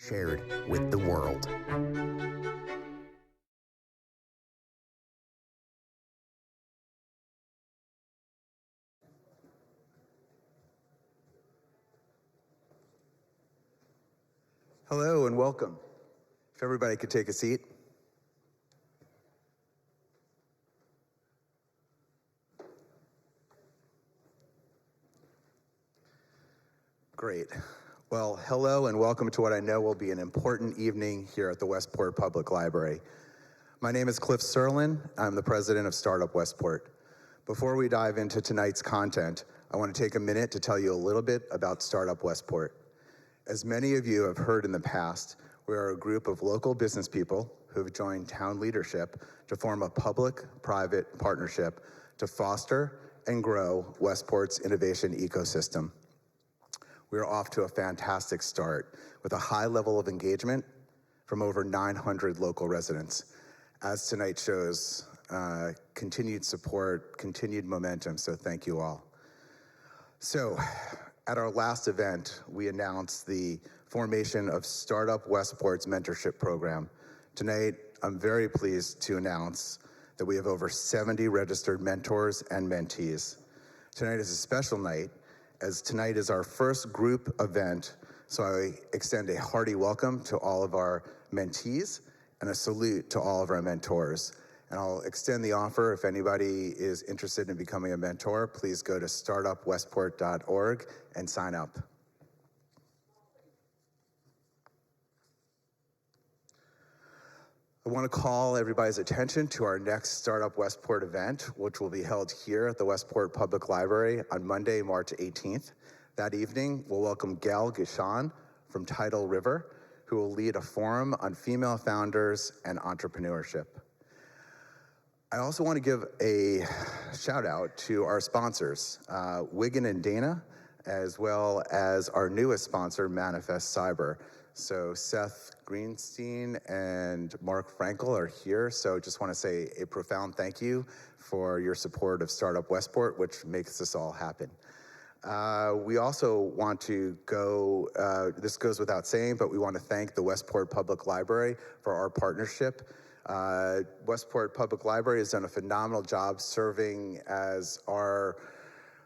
shared with the world. Hello and welcome. If everybody could take a seat. Great. Well, hello and welcome to what I know will be an important evening here at the Westport Public Library. My name is Cliff Serlin. I'm the president of Startup Westport. Before we dive into tonight's content, I want to take a minute to tell you a little bit about Startup Westport. As many of you have heard in the past, we are a group of local business people who have joined town leadership to form a public-private partnership to foster and grow Westport's innovation ecosystem. We are off to a fantastic start with a high level of engagement from over 900 local residents. As tonight shows, continued support, continued momentum, so thank you all. So, at our last event, we announced the formation of Startup Westport's mentorship program. Tonight, I'm very pleased to announce that we have over 70 registered mentors and mentees. Tonight is a special night, as tonight is our first group event, so I extend a hearty welcome to all of our mentees and a salute to all of our mentors. And I'll extend the offer if anybody is interested in becoming a mentor, please go to startupwestport.org and sign up. I want to call everybody's attention to our next Startup Westport event, which will be held here at the Westport Public Library on Monday, March 18th. That evening, we'll welcome Gail Gishan from Tidal River, who will lead a forum on female founders and entrepreneurship. I also want to give a shout out to our sponsors, Wigan and Dana, as well as our newest sponsor, Manifest Cyber. So Seth Greenstein and Mark Frankel are here, so just want to say a profound thank you for your support of Startup Westport, which makes this all happen. We also want to go, this goes without saying, but we want to thank the Westport Public Library for our partnership. Westport Public Library has done a phenomenal job serving as our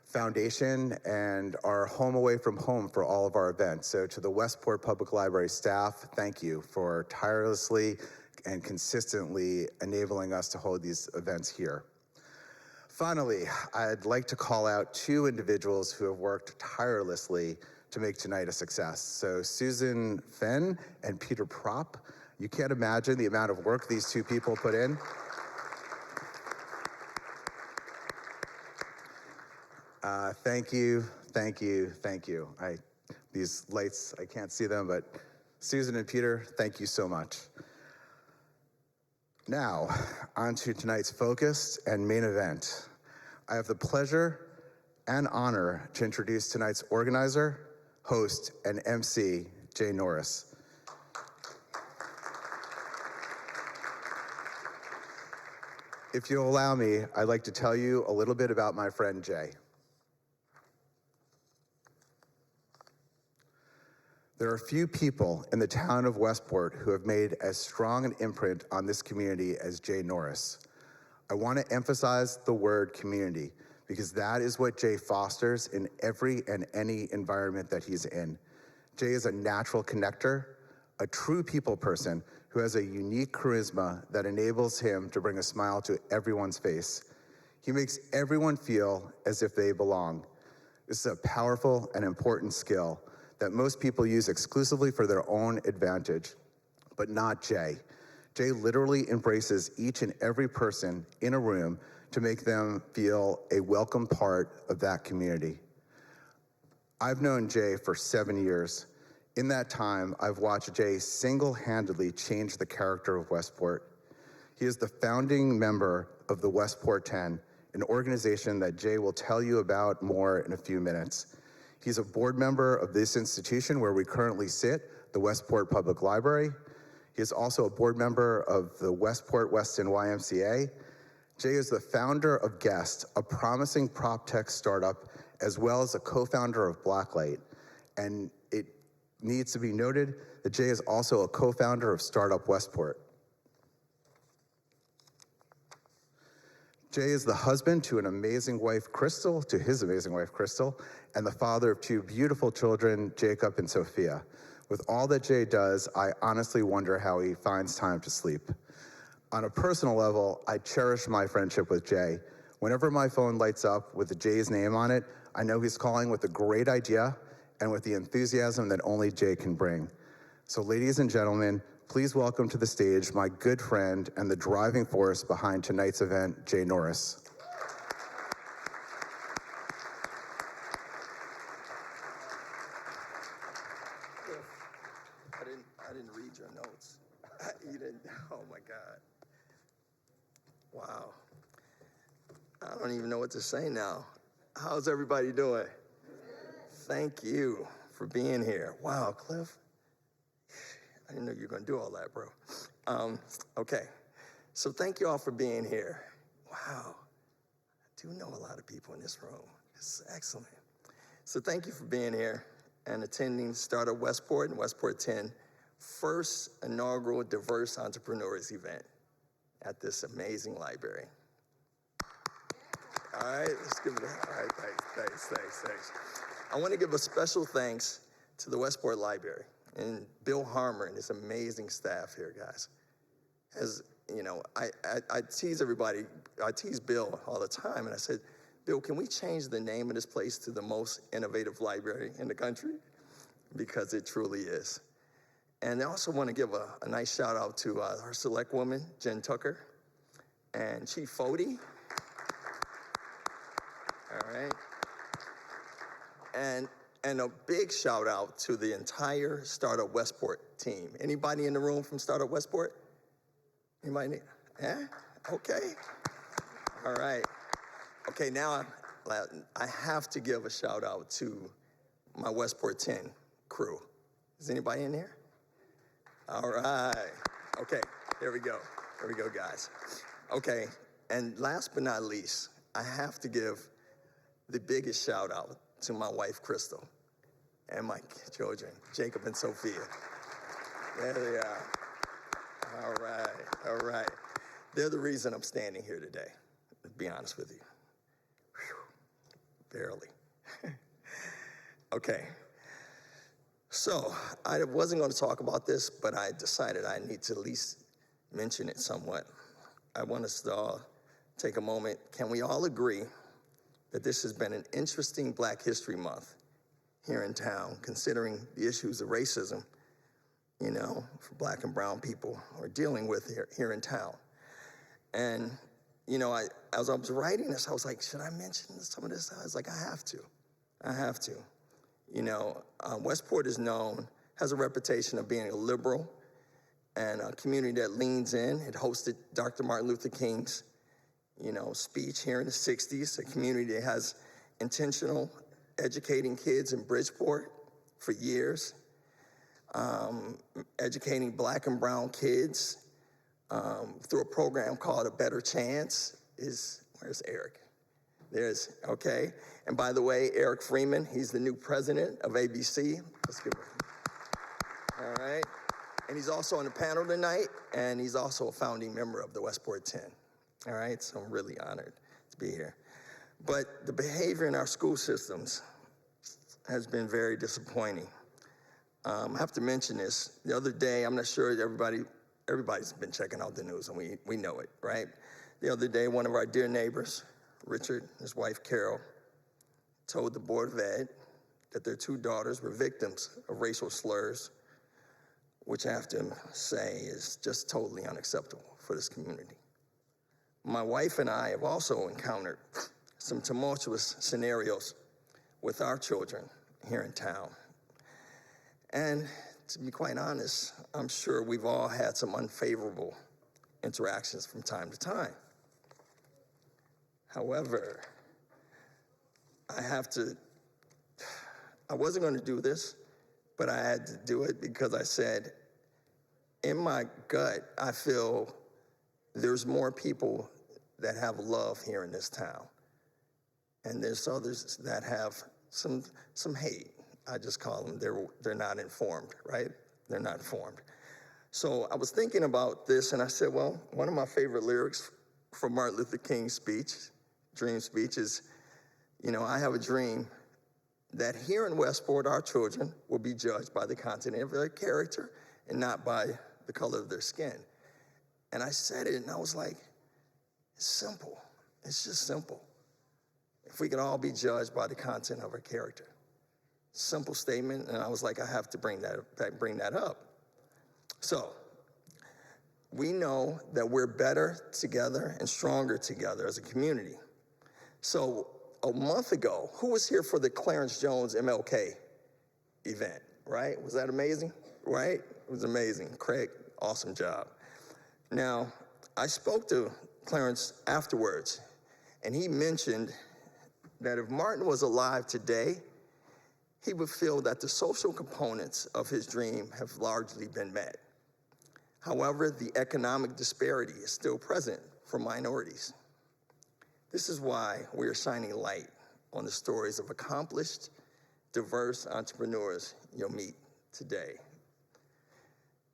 foundation and our home away from home for all of our events. So to the Westport Public Library staff, thank you for tirelessly and consistently enabling us to hold these events here. Finally, I'd like to call out two individuals who have worked tirelessly to make tonight a success. So Susan Fenn and Peter Propp. You can't imagine the amount of work these two people put in. Thank you, thank you, thank you. These lights, I can't see them, but Susan and Peter, thank you so much. Now, on to tonight's focus and main event. I have the pleasure and honor to introduce tonight's organizer, host, and MC, Jay Norris. If you'll allow me, I'd like to tell you a little bit about my friend Jay. There are few people in the town of Westport who have made as strong an imprint on this community as Jay Norris. I want to emphasize the word community because that is what Jay fosters in every and any environment that he's in. Jay is a natural connector, a true people person who has a unique charisma that enables him to bring a smile to everyone's face. He makes everyone feel as if they belong. This is a powerful and important skill that most people use exclusively for their own advantage, but not Jay. Jay literally embraces each and every person in a room to make them feel a welcome part of that community. I've known Jay for 7 years. In that time, I've watched Jay single-handedly change the character of Westport. He is the founding member of the Westport 10, an organization that Jay will tell you about more in a few minutes. He's a board member of this institution where we currently sit, the Westport Public Library. He is also a board member of the Westport Weston YMCA. Jay is the founder of Guest, a promising prop tech startup, as well as a co-founder of Blacklight. And it needs to be noted that Jay is also a co-founder of Startup Westport. Jay is the husband to his amazing wife, Crystal, and the father of two beautiful children, Jacob and Sophia. With all that Jay does, I honestly wonder how he finds time to sleep. On a personal level, I cherish my friendship with Jay. Whenever my phone lights up with Jay's name on it, I know he's calling with a great idea and with the enthusiasm that only Jay can bring. So ladies and gentlemen, please welcome to the stage my good friend and the driving force behind tonight's event, Jay Norris. I didn't read your notes. You didn't, oh my God. Wow. I don't even know what to say now. How's everybody doing? Thank you for being here. Wow, Cliff. I didn't know you were going to do all that, bro. Okay, so thank you all for being here. Wow, I do know a lot of people in this room. This is excellent. So thank you for being here and attending Startup Westport and Westport 10 first inaugural Diverse Entrepreneurs event at this amazing library. All right, let's give it a, all right, thanks. I want to give a special thanks to the Westport Library and Bill Harmer and his amazing staff here, guys. As you know, I tease everybody, I tease Bill all the time, and I said, Bill, can we change the name of this place to the most innovative library in the country? Because it truly is. And I also want to give a nice shout out to our select woman, Jen Tucker, and Chief Fody. All right. And a big shout out to the entire Startup Westport team. Anybody in the room from Startup Westport? Anybody? Yeah? Okay. All right. Okay, now I have to give a shout out to my Westport 10 crew. Is anybody in here? All right. Okay, there we go. There we go, guys. Okay, and last but not least, I have to give the biggest shout out to my wife, Crystal, and my children, Jacob and Sophia. There they are. All right. They're the reason I'm standing here today, to be honest with you. Whew, barely. Okay. So I wasn't going to talk about this, but I decided I need to at least mention it somewhat. I want us to all take a moment. Can we all agree that this has been an interesting Black History Month here in town, considering the issues of racism, you know, for Black and brown people are dealing with here in town. And, you know, as I was writing this, I was like, should I mention some of this? I was like, I have to. You know, Westport is known, has a reputation of being a liberal and a community that leans in. It hosted Dr. Martin Luther King's, you know, speech here in the 60s, a community that has intentional educating kids in Bridgeport for years, educating Black and brown kids through a program called A Better Chance. Where's Eric? Okay. And by the way, Eric Freeman, he's the new president of ABC. Let's give him. All right. And he's also on the panel tonight, and he's also a founding member of the Westport 10. All right, so I'm really honored to be here. But the behavior in our school systems has been very disappointing. I have to mention this. The other day, I'm not sure everybody's been checking out the news, and we know it, right? The other day, one of our dear neighbors, Richard, his wife Carol, told the Board of Ed that their two daughters were victims of racial slurs, which I have to say is just totally unacceptable for this community. My wife and I have also encountered some tumultuous scenarios with our children here in town. And to be quite honest, I'm sure we've all had some unfavorable interactions from time to time. However, I wasn't going to do this, but I had to do it because I said, in my gut, I feel there's more people that have love here in this town. And there's others that have some hate I just call them, they're not informed, right? They're not informed. So I was thinking about this, and I said, well, one of my favorite lyrics from Martin Luther King's speech, dream speech, is, I have a dream that here in Westport, our children will be judged by the content of their character and not by the color of their skin. And I said it, and I was like, it's simple. It's just simple. If we could all be judged by the content of our character. Simple statement, and I was like, I have to bring that up. So, we know that we're better together and stronger together as a community. So, a month ago, who was here for the Clarence Jones MLK event, right? Was that amazing, right? It was amazing. Craig, awesome job. Now, I spoke to Clarence afterwards, and he mentioned that if Martin was alive today, he would feel that the social components of his dream have largely been met. However, the economic disparity is still present for minorities. This is why we are shining light on the stories of accomplished, diverse entrepreneurs you'll meet today.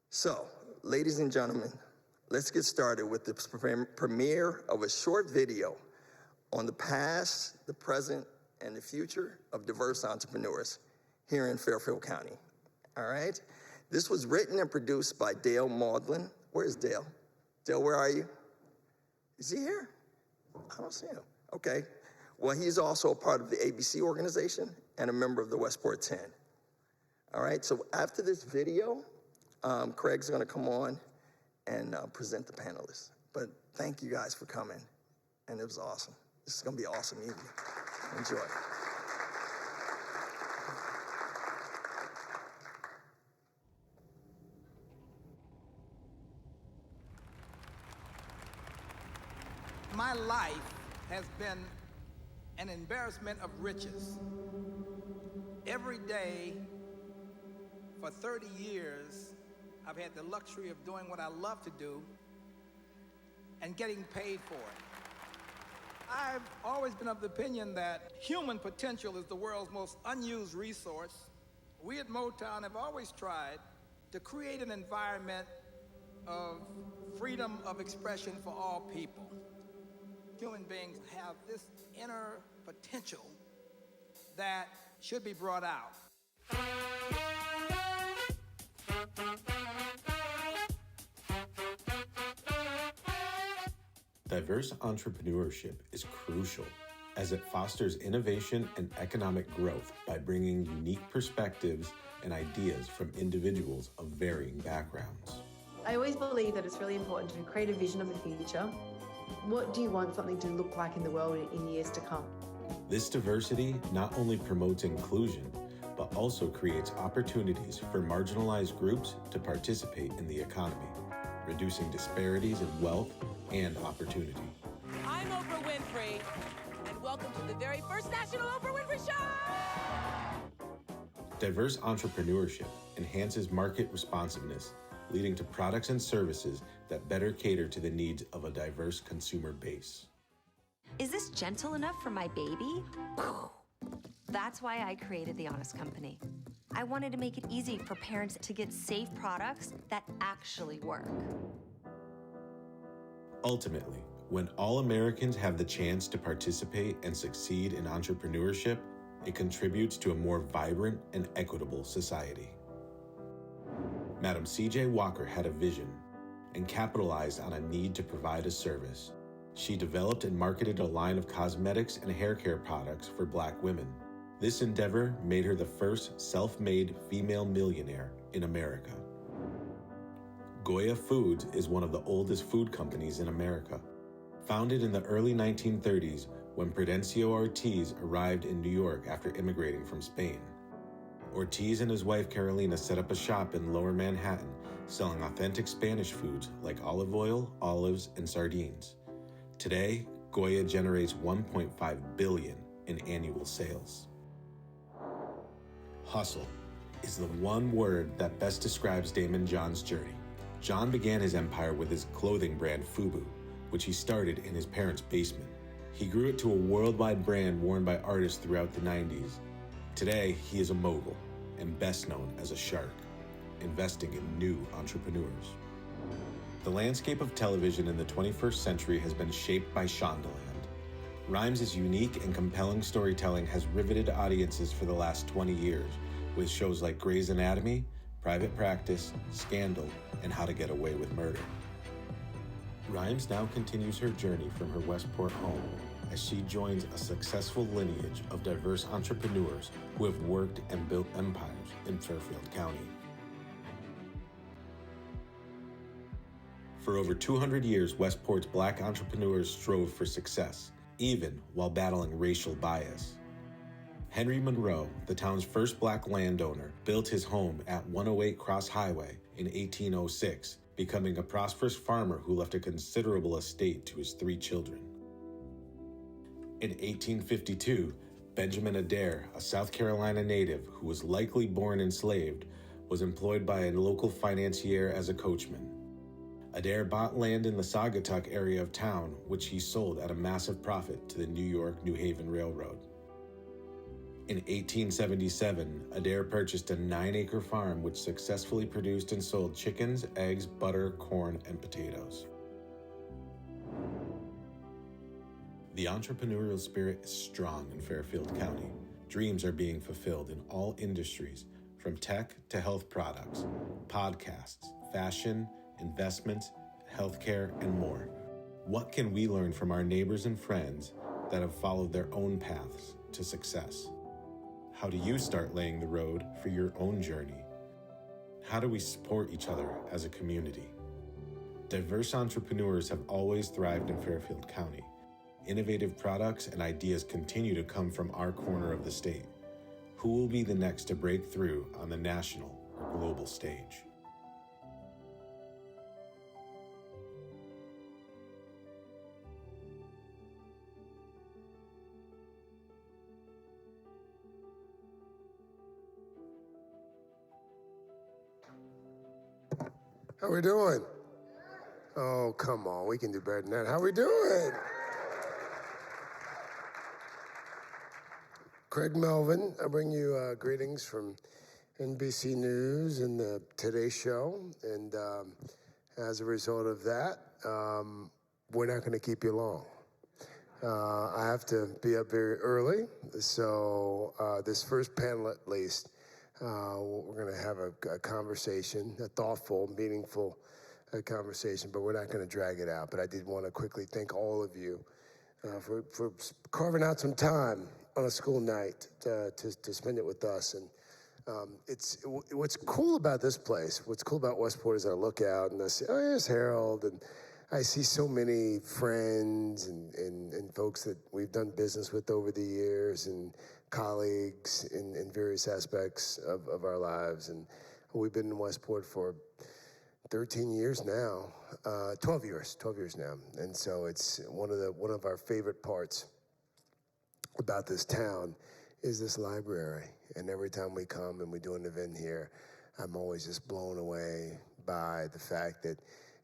So, ladies and gentlemen, let's get started with the premiere of a short video on the past, the present, and the future of diverse entrepreneurs here in Fairfield County. All right? This was written and produced by Dale Maudlin. Where's Dale? Dale, where are you? Is he here? I don't see him. Okay. Well, he's also a part of the ABC organization and a member of the Westport 10. All right, so after this video, Craig's gonna come on and present the panelists. But thank you guys for coming, and it was awesome. This is gonna be an awesome evening. Enjoy. My life has been an embarrassment of riches. Every day for 30 years, I've had the luxury of doing what I love to do and getting paid for it. I've always been of the opinion that human potential is the world's most unused resource. We at Motown have always tried to create an environment of freedom of expression for all people. Human beings have this inner potential that should be brought out. Diverse entrepreneurship is crucial as it fosters innovation and economic growth by bringing unique perspectives and ideas from individuals of varying backgrounds. I always believe that it's really important to create a vision of the future. What do you want something to look like in the world in years to come? This diversity not only promotes inclusion, but also creates opportunities for marginalized groups to participate in the economy, reducing disparities in wealth and opportunity. I'm Oprah Winfrey, and welcome to the very first National Oprah Winfrey Show! Diverse entrepreneurship enhances market responsiveness, leading to products and services that better cater to the needs of a diverse consumer base. Is this gentle enough for my baby? That's why I created The Honest Company. I wanted to make it easy for parents to get safe products that actually work. Ultimately, when all Americans have the chance to participate and succeed in entrepreneurship, it contributes to a more vibrant and equitable society. Madam C.J. Walker had a vision and capitalized on a need to provide a service. She developed and marketed a line of cosmetics and hair care products for Black women. This endeavor made her the first self-made female millionaire in America. Goya Foods is one of the oldest food companies in America. Founded in the early 1930s when Prudencio Ortiz arrived in New York after immigrating from Spain. Ortiz and his wife Carolina set up a shop in Lower Manhattan selling authentic Spanish foods like olive oil, olives, and sardines. Today, Goya generates $1.5 billion in annual sales. Hustle is the one word that best describes Damon John's journey. John began his empire with his clothing brand FUBU, which he started in his parents' basement. He grew it to a worldwide brand worn by artists throughout the 90s. Today, he is a mogul and best known as a shark, investing in new entrepreneurs. The landscape of television in the 21st century has been shaped by Shondaland. Rhimes' unique and compelling storytelling has riveted audiences for the last 20 years, with shows like Grey's Anatomy, Private Practice, Scandal, and How to Get Away with Murder. Rhimes now continues her journey from her Westport home as she joins a successful lineage of diverse entrepreneurs who have worked and built empires in Fairfield County. For over 200 years, Westport's Black entrepreneurs strove for success, even while battling racial bias. Henry Monroe, the town's first Black landowner, built his home at 108 Cross Highway in 1806, becoming a prosperous farmer who left a considerable estate to his 3 children. In 1852, Benjamin Adair, a South Carolina native who was likely born enslaved, was employed by a local financier as a coachman. Adair bought land in the Saugatuck area of town, which he sold at a massive profit to the New York-New Haven Railroad. In 1877, Adair purchased a 9-acre farm which successfully produced and sold chickens, eggs, butter, corn, and potatoes. The entrepreneurial spirit is strong in Fairfield County. Dreams are being fulfilled in all industries, from tech to health products, podcasts, fashion, investments, healthcare, and more. What can we learn from our neighbors and friends that have followed their own paths to success? How do you start laying the road for your own journey? How do we support each other as a community? Diverse entrepreneurs have always thrived in Fairfield County. Innovative products and ideas continue to come from our corner of the state. Who will be the next to break through on the national or global stage? How we doing? Oh, come on, we can do better than that. How we doing? Craig Melvin, I bring you greetings from NBC News and the Today Show. And as a result of that, we're not going to keep you long. I have to be up very early. So this first panel, at least, we're going to have a conversation, a thoughtful, meaningful conversation, but we're not going to drag it out. But I did want to quickly thank all of you for carving out some time on a school night to spend it with us. And what's cool about this place, what's cool about Westport is I look out and I say, oh, here's Harold, and I see so many friends and folks that we've done business with over the years and colleagues in various aspects of our lives. And we've been in Westport for 13 years now, 12 years now. And so it's one of our favorite parts about this town is this library. And every time we come and we do an event here, I'm always just blown away by the fact that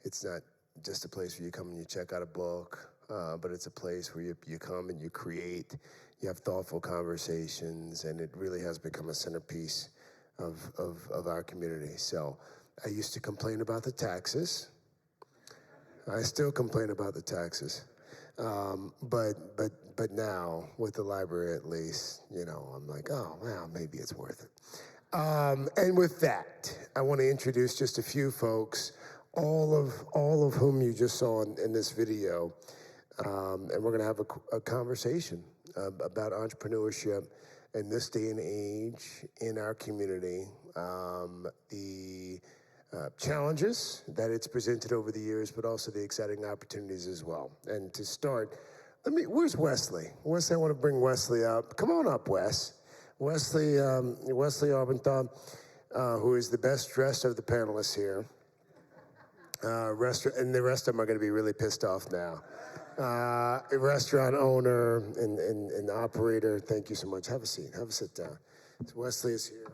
it's not just a place where you come and you check out a book, but it's a place where you come and you create, you have thoughtful conversations, and it really has become a centerpiece of our community. So I used to complain about the taxes. I still complain about the taxes. But now, with the library at least, I'm like, oh, well, maybe it's worth it. And with that, I want to introduce just a few folks, all of whom you just saw in this video. And we're going to have a conversation about entrepreneurship in this day and age in our community, the challenges that it's presented over the years, but also the exciting opportunities as well. And to start, where's Wesly? Wesly, I want to bring Wesly up. Come on up, Wes. Wesly Arbuthnott, who is the best dressed of the panelists here. And the rest of them are going to be really pissed off now. A restaurant owner and operator. Thank you so much. Have a seat. Have a sit down. So Wesly is here.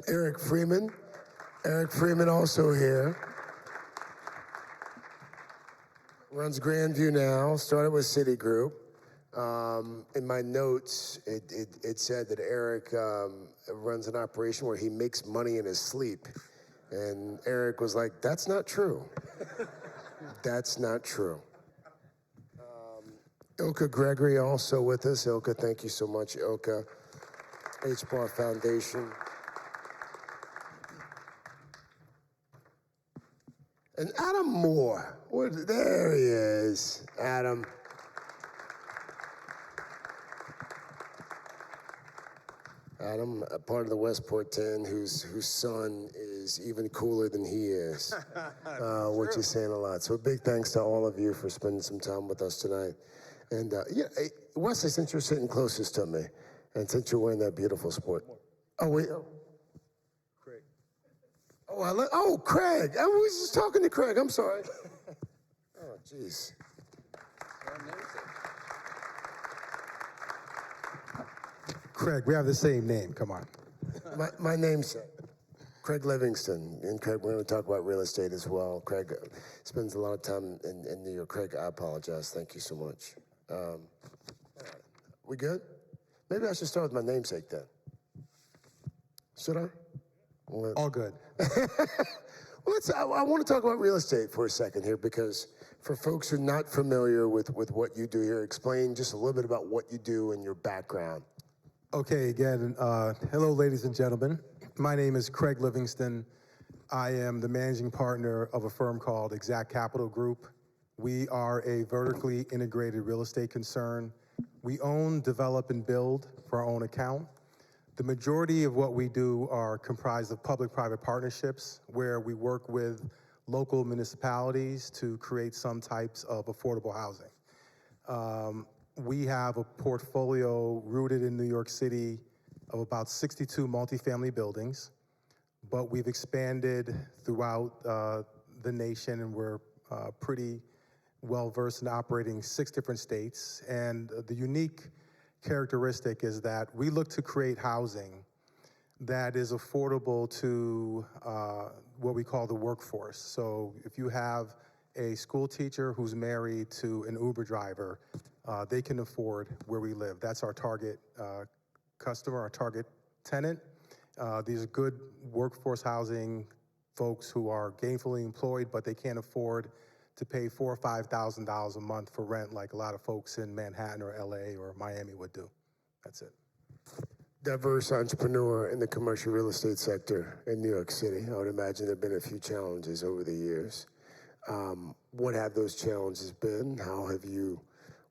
Eric Freeman also here. Runs Grandview now. Started with Citigroup. In my notes, it said that Eric runs an operation where he makes money in his sleep. And Eric was like, that's not true. That's not true. Ilka Gregory also with us. Ilka, thank you so much, Ilka. HBAR Foundation. And Adam Moore. There he is, Adam. Adam, a part of the Westport 10, whose son is even cooler than he is, which is saying a lot. So a big thanks to all of you for spending some time with us tonight. And hey, Wesley, since you're sitting closest to me, and since you're wearing that beautiful sport. Oh, wait. Oh. Craig. Oh, Craig. I was just talking to Craig. I'm sorry. Oh, jeez. Craig, we have the same name. Come on. My name's Craig Livingston. And Craig, we're going to talk about real estate as well. Craig spends a lot of time in New York. Craig, I apologize. Thank you so much. We good? Maybe I should start with my namesake then. Should I? All good. Well, I want to talk about real estate for a second here, because for folks who are not familiar with what you do here, explain just a little bit about what you do and your background. Okay, again, hello, ladies and gentlemen. My name is Craig Livingston. I am the managing partner of a firm called Exact Capital Group. We are a vertically integrated real estate concern. We own, develop, and build for our own account. The majority of what we do are comprised of public-private partnerships, where we work with local municipalities to create some types of affordable housing. We have a portfolio rooted in New York City of about 62 multifamily buildings, but we've expanded throughout the nation, and we're pretty well-versed in operating 6 different states. And the unique characteristic is that we look to create housing that is affordable to what we call the workforce. So if you have a school teacher who's married to an Uber driver, they can afford where we live. That's our target customer, our target tenant. These are good workforce housing folks who are gainfully employed, but they can't afford to pay $4,000 or $5,000 a month for rent like a lot of folks in Manhattan or LA or Miami would do. That's it. Diverse entrepreneur in the commercial real estate sector in New York City. I would imagine there have been a few challenges over the years. What have those challenges been? How have you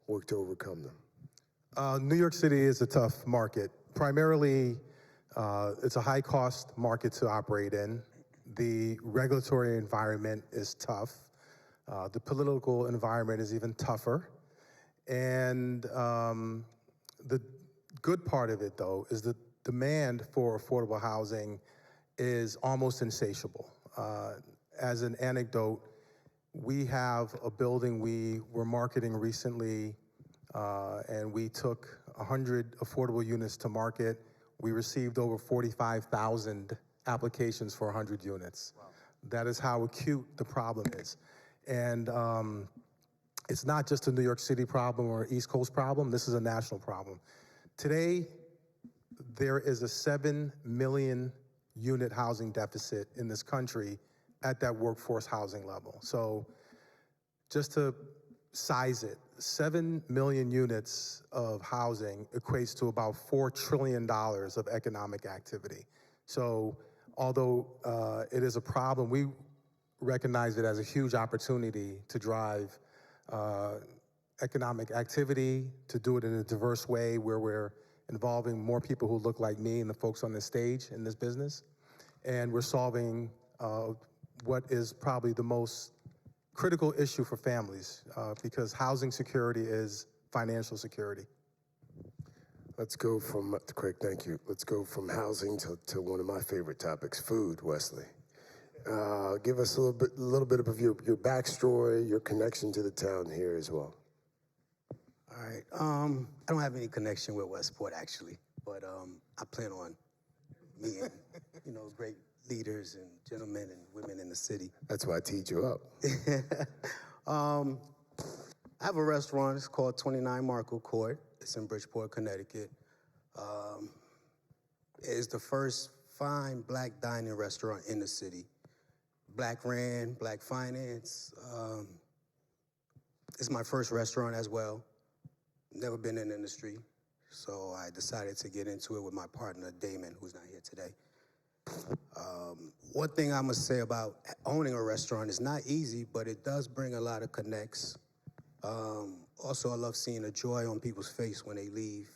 worked to overcome them? New York City is a tough market. Primarily, it's a high-cost market to operate in. The regulatory environment is tough. The political environment is even tougher. And the good part of it, though, is the demand for affordable housing is almost insatiable. As an anecdote, we have a building we were marketing recently, and we took 100 affordable units to market. We received over 45,000 applications for 100 units. Wow. That is how acute the problem is. And it's not just a New York City problem or East Coast problem. This is a national problem. Today, there is a 7 million unit housing deficit in this country at that workforce housing level. So just to size it, 7 million units of housing equates to about $4 trillion of economic activity. So although it is a problem, we recognize it as a huge opportunity to drive economic activity, to do it in a diverse way where we're involving more people who look like me and the folks on this stage in this business. And we're solving what is probably the most critical issue for families, because housing security is financial security. Let's go from, Craig, thank you. Let's go from housing to one of my favorite topics, food, Wesley. Give us a little bit of your backstory, your connection to the town here as well. All right. I don't have any connection with Westport, actually, but I plan on meeting, great leaders and gentlemen and women in the city. That's why I teed you up. I have a restaurant. It's called 29 Markle Court. It's in Bridgeport, Connecticut. It's the first fine black dining restaurant in the city. Black ran, black finance. It's my first restaurant as well. Never been in the industry, so I decided to get into it with my partner, Damon, who's not here today. One thing I must say about owning a restaurant is not easy, but it does bring a lot of connects. Also, I love seeing the joy on people's face when they leave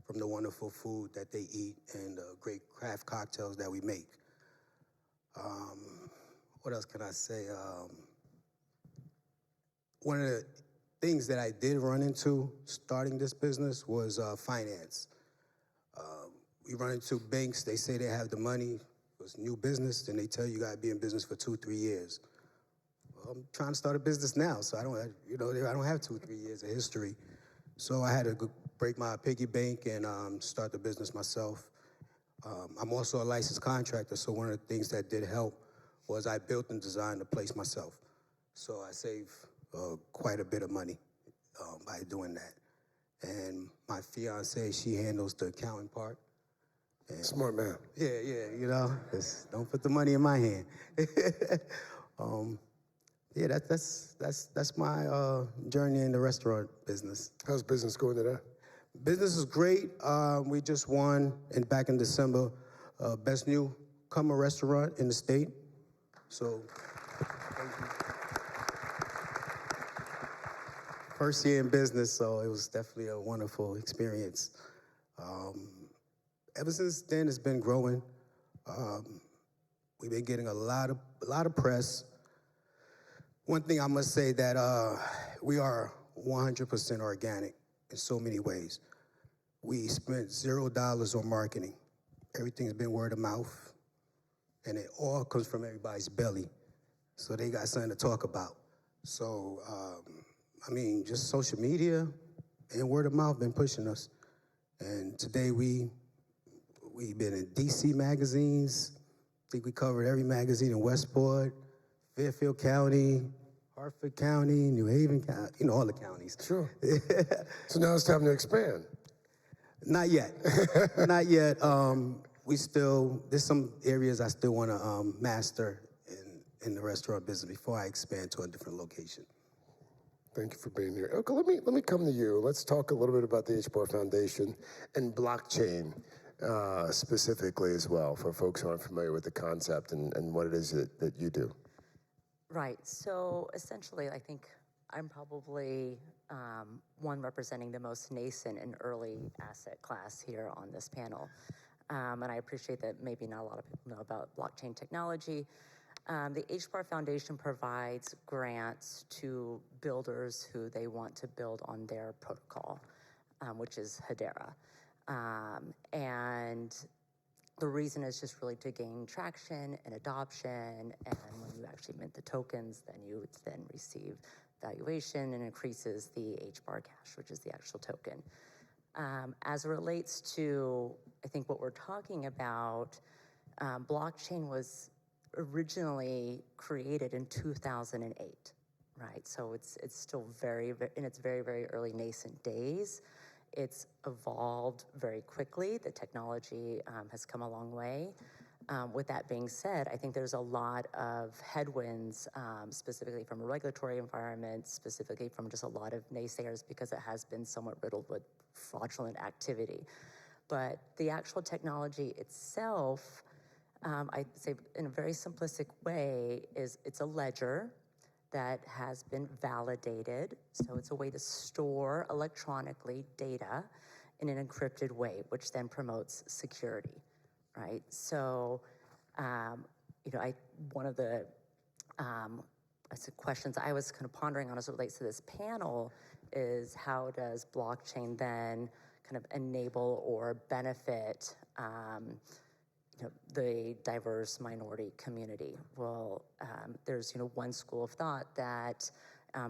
from the wonderful food that they eat and the great craft cocktails that we make. What else can I say? One of the things that I did run into starting this business was finance. We run into banks, they say they have the money, it's new business, then they tell you gotta be in business for 2-3 years. Well, I'm trying to start a business now, so I don't have 2-3 years of history. So I had to break my piggy bank and start the business myself. I'm also a licensed contractor, so one of the things that did help was I built and designed the place myself. So I saved quite a bit of money by doing that. And my fiance, she handles the accounting part. And smart man. Yeah, you know, just don't put the money in my hand. Yeah, that's my journey in the restaurant business. How's business going today? Business is great. We just won back in December, best newcomer restaurant in the state. So, thank you. First year in business, so it was definitely a wonderful experience. Ever since then, it's been growing. We've been getting a lot of press. One thing I must say that we are 100% organic in so many ways. We spent $0 on marketing. Everything's been word of mouth, and it all comes from everybody's belly. So they got something to talk about. So, I mean, just social media and word of mouth been pushing us. And today we've been in DC magazines. I think we covered every magazine in Westport, Fairfield County, Hartford County, New Haven County, you know, all the counties. Sure. So now it's time to expand. Not yet. Not yet. There's some areas I still want to master in the restaurant business before I expand to a different location. Thank you for being here. Ilka, let me come to you. Let's talk a little bit about the H-Bar Foundation and blockchain specifically as well for folks who aren't familiar with the concept and what it is that you do. Right. So essentially, I think I'm probably one representing the most nascent and early asset class here on this panel. And I appreciate that maybe not a lot of people know about blockchain technology. The H-Bar Foundation provides grants to builders who they want to build on their protocol, which is Hedera. And the reason is just really to gain traction and adoption, and when you actually mint the tokens, then you would then receive valuation and increases the H-Bar cash, which is the actual token. As it relates to, I think what we're talking about, blockchain was originally created in 2008, right? So it's still in its very, very early nascent days. It's evolved very quickly. The technology has come a long way. With that being said, I think there's a lot of headwinds, specifically from a regulatory environment, specifically from just a lot of naysayers, because it has been somewhat riddled with fraudulent activity. But the actual technology itself, I'd say in a very simplistic way, it's a ledger that has been validated. So it's a way to store electronically data in an encrypted way, which then promotes security, right? So, one of the questions I was kind of pondering on as it relates to this panel is how does blockchain then kind of enable or benefit the diverse minority community? Well, there's one school of thought that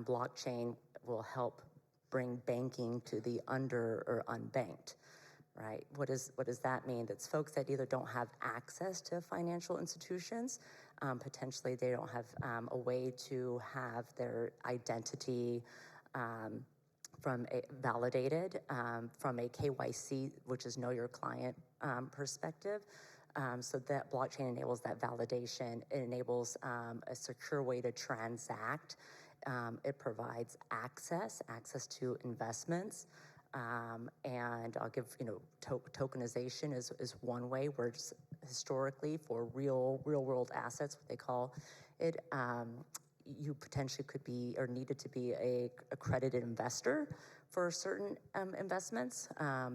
blockchain will help bring banking to the under or unbanked, right? What does that mean? That's folks that either don't have access to financial institutions, potentially they don't have a way to have their identity validated from a KYC, which is know your client perspective. So that blockchain enables that validation. It enables a secure way to transact. It provides access to investments. And I'll give, tokenization is one way where just historically for real world assets, what they call it, you potentially could be or needed to be a accredited investor for certain investments.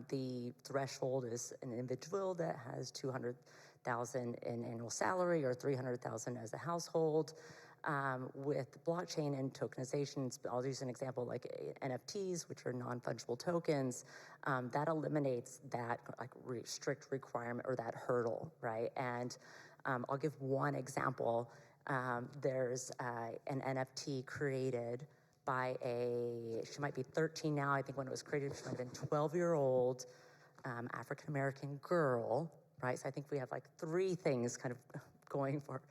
The threshold is an individual that has $200,000 in annual salary or $300,000 as a household. With blockchain and tokenization, I'll use an example like NFTs, which are non-fungible tokens, that eliminates that strict requirement or that hurdle, right? And I'll give one example. There's an NFT created by she might be 13 now, I think when it was created, she might have been 12-year-old African-American girl, right? So I think we have like three things kind of going for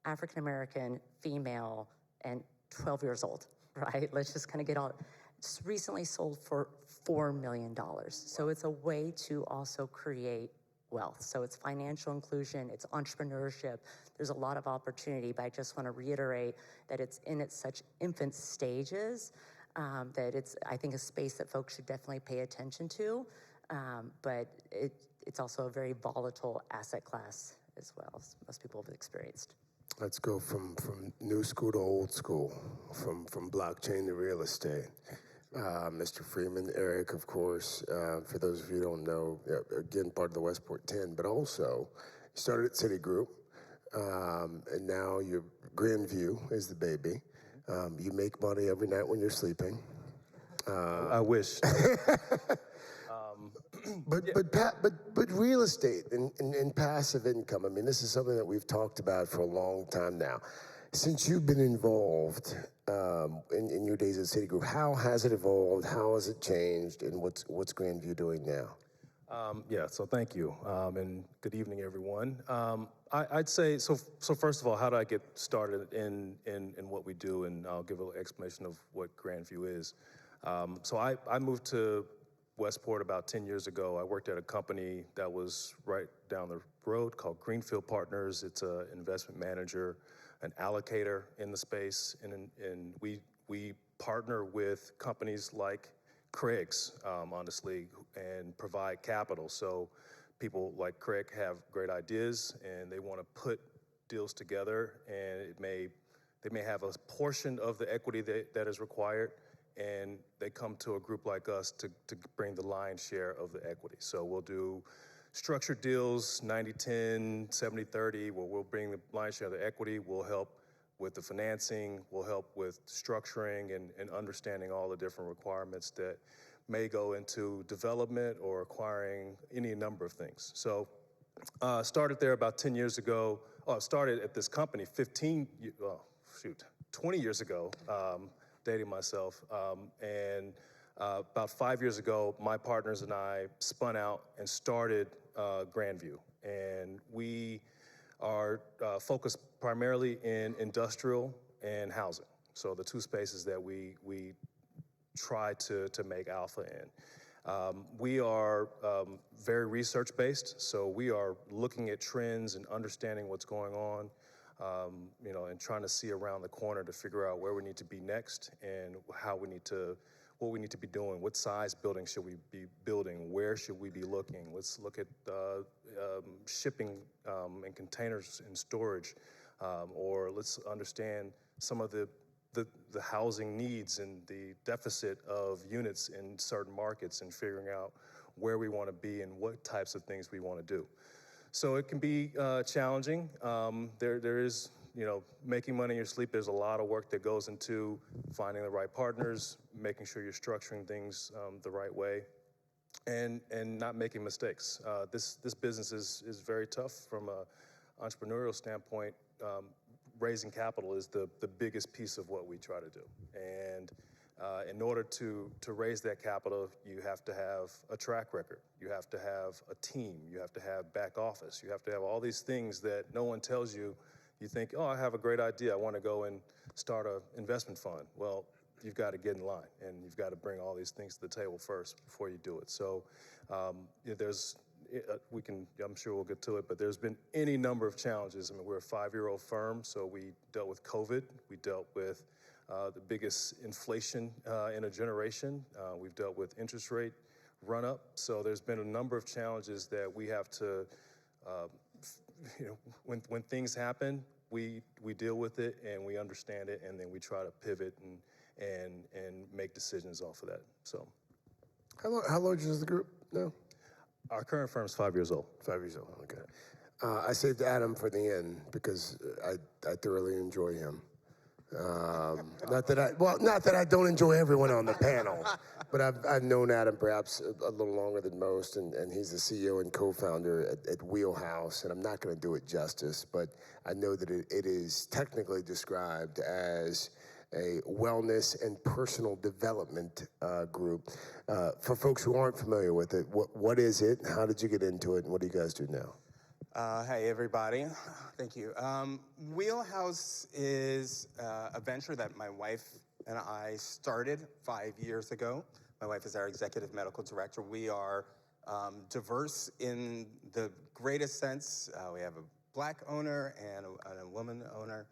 African-American, female, and 12 years old, right? Let's just kind of get all, just recently sold for $4 million. So it's a way to also create wealth. So it's financial inclusion, it's entrepreneurship. There's a lot of opportunity, but I just want to reiterate that it's in its such infant stages that it's, I think, a space that folks should definitely pay attention to. But it's also a very volatile asset class as well, as most people have experienced. Let's go from new school to old school, from blockchain to real estate. Mr. Freeman Eric, of course, for those of you who don't know, again, part of the Westport 10, but also started at Citigroup, and now your Grandview is the baby. You make money every night when you're sleeping. I wish. But real estate and passive income, I mean, this is something that we've talked about for a long time now. Since you've been involved in your days at Citigroup, how has it evolved? How has it changed? And what's Grandview doing now? So thank you, and good evening, everyone. I'd say, so first of all, how did I get started in what we do? And I'll give a little explanation of what Grandview is. So I moved to Westport about 10 years ago. I worked at a company that was right down the road called Greenfield Partners. It's an investment manager, an allocator in the space, and we partner with companies like Craig's, honestly, and provide capital. So people like Craig have great ideas and they want to put deals together, and they may have a portion of the equity that is required, and they come to a group like us to bring the lion's share of the equity. So we'll do structured deals, 90-10, 70-30, where we'll bring the lion's share of the equity. We'll help with the financing. We'll help with structuring and understanding all the different requirements that may go into development or acquiring any number of things. So started there about 10 years ago. Started at this company 20 years ago, dating myself. And about 5 years ago, my partners and I spun out and started Grandview. And we are focused primarily in industrial and housing. So the two spaces that we try to make alpha in. We are very research-based, so we are looking at trends and understanding what's going on, and trying to see around the corner to figure out where we need to be next and what we need to be doing. What size building should we be building? Where should we be looking? Let's look at shipping and containers and storage, or let's understand some of the housing needs and the deficit of units in certain markets, and figuring out where we want to be and what types of things we want to do. So it can be challenging. There is, making money in your sleep. There's a lot of work that goes into finding the right partners, making sure you're structuring things the right way, and not making mistakes. This business is very tough from an entrepreneurial standpoint. Raising capital is the biggest piece of what we try to do. And in order to raise that capital, you have to have a track record. You have to have a team. You have to have back office. You have to have all these things that no one tells you. You think, I have a great idea. I want to go and start an investment fund. Well, you've got to get in line, and you've got to bring all these things to the table first before you do it. So I'm sure we'll get to it, but there's been any number of challenges. I mean, we're a 5-year-old firm, so we dealt with COVID. We dealt with the biggest inflation in a generation. We've dealt with interest rate run up. So there's been a number of challenges that we have to, when things happen, we deal with it and we understand it, and then we try to pivot and make decisions off of that. So, How large is the group now? Our current firm is 5 years old. 5 years old. Okay. I saved Adam for the end because I thoroughly enjoy him. Not that I don't enjoy everyone on the panel, but I've known Adam perhaps a little longer than most, and he's the CEO and co-founder at Wheelhouse, and I'm not going to do it justice, but I know that it is technically described as a wellness and personal development group. For folks who aren't familiar with it, what is it? How did you get into it, and what do you guys do now? Hey, everybody. Thank you. Wheelhouse is a venture that my wife and I started 5 years ago. My wife is our executive medical director. We are diverse in the greatest sense. We have a black owner and a woman owner.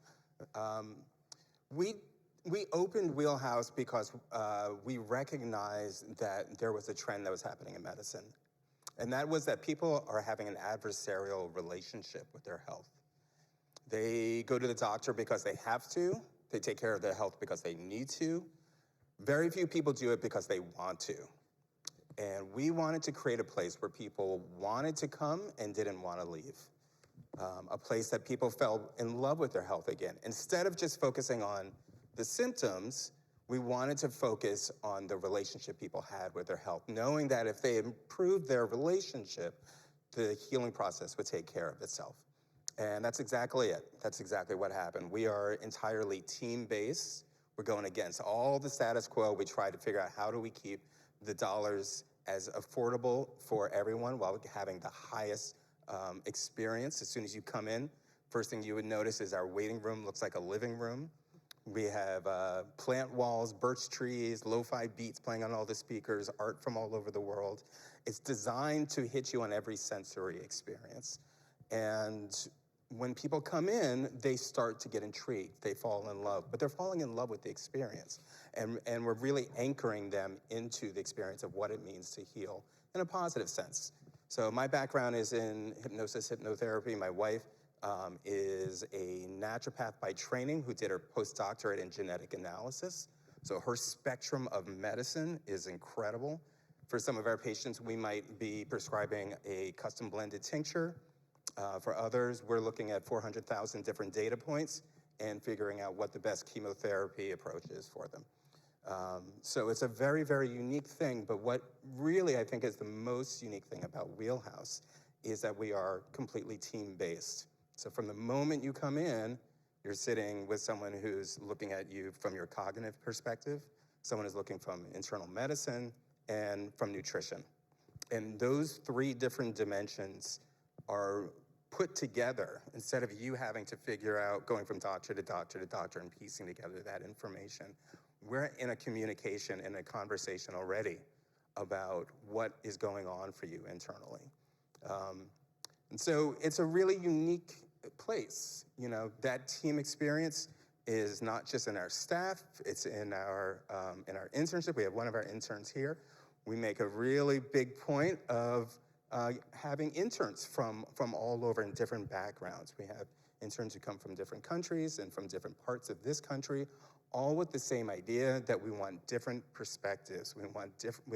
We opened Wheelhouse because we recognized that there was a trend that was happening in medicine. And that was that people are having an adversarial relationship with their health. They go to the doctor because they have to. They take care of their health because they need to. Very few people do it because they want to. And we wanted to create a place where people wanted to come and didn't want to leave. A place that people fell in love with their health again. Instead of just focusing on the symptoms, we wanted to focus on the relationship people had with their health, knowing that if they improved their relationship, the healing process would take care of itself. And that's exactly it. That's exactly what happened. We are entirely team-based. We're going against all the status quo. We try to figure out how do we keep the dollars as affordable for everyone while having the highest experience. As soon as you come in, first thing you would notice is our waiting room looks like a living room. We have plant walls, birch trees, lo-fi beats playing on all the speakers, art from all over the world. It's designed to hit you on every sensory experience. And when people come in, they start to get intrigued. They fall in love, but they're falling in love with the experience. And we're really anchoring them into the experience of what it means to heal in a positive sense. So my background is in hypnosis, hypnotherapy. My wife is a naturopath by training who did her postdoctorate in genetic analysis. So her spectrum of medicine is incredible. For some of our patients, we might be prescribing a custom blended tincture. For others, we're looking at 400,000 different data points and figuring out what the best chemotherapy approach is for them. So it's a very, very unique thing, but what really I think is the most unique thing about Wheelhouse is that we are completely team-based. So from the moment you come in, you're sitting with someone who's looking at you from your cognitive perspective, someone is looking from internal medicine, and from nutrition. And those three different dimensions are put together instead of you having to figure out going from doctor to doctor to doctor and piecing together that information. We're in a communication and a conversation already about what is going on for you internally. And so it's a really unique place. You know, that team experience is not just in our staff, it's in our internship. We have one of our interns here. We make a really big point of having interns from all over in different backgrounds. We have interns who come from different countries and from different parts of this country, all with the same idea that we want different perspectives. We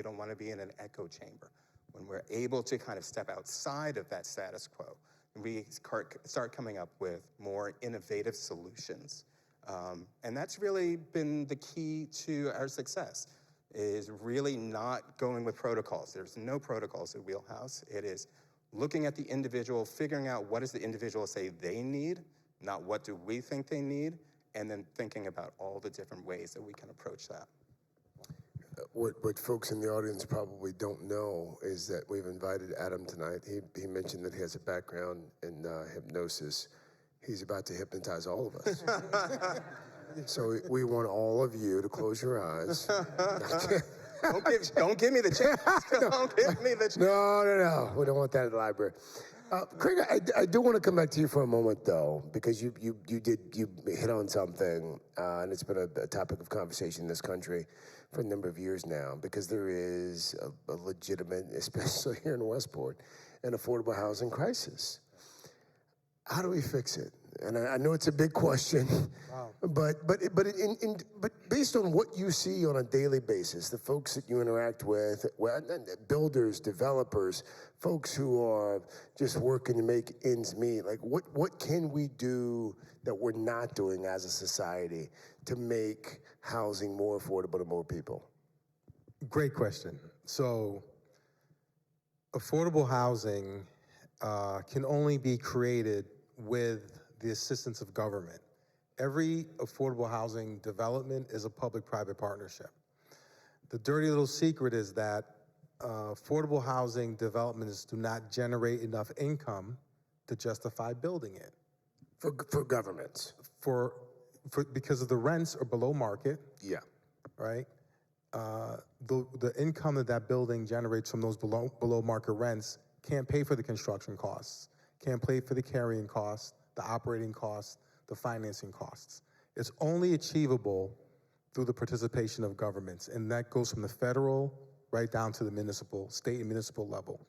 don't want to be in an echo chamber. When we're able to kind of step outside of that status quo, we start coming up with more innovative solutions. And that's really been the key to our success, is really not going with protocols. There's no protocols at Wheelhouse. It is looking at the individual, figuring out what does the individual say they need, not what do we think they need, and then thinking about all the different ways that we can approach that. What folks in the audience probably don't know is that we've invited Adam tonight. He mentioned that he has a background in hypnosis. He's about to hypnotize all of us. So we want all of you to close your eyes. Don't give me the chance. Don't give me the chance. No. We don't want that at the library. Craig, I do want to come back to you for a moment, though, because you hit on something, and it's been a topic of conversation in this country for a number of years now, because there is a legitimate, especially here in Westport, an affordable housing crisis. How do we fix it? And I know it's a big question, wow. but based on what you see on a daily basis, the folks that you interact with, builders, developers, folks who are just working to make ends meet, like what can we do that we're not doing as a society to make housing more affordable to more people? Great question. So affordable housing can only be created with the assistance of government. Every affordable housing development is a public-private partnership. The dirty little secret is that affordable housing developments do not generate enough income to justify building it. For governments? Because of the rents are below market. Yeah. Right? The income that building generates from those below market rents can't pay for the construction costs, can't pay for the carrying costs, the operating costs, the financing costs. It's only achievable through the participation of governments, and that goes from the federal right down to the municipal, state and municipal level.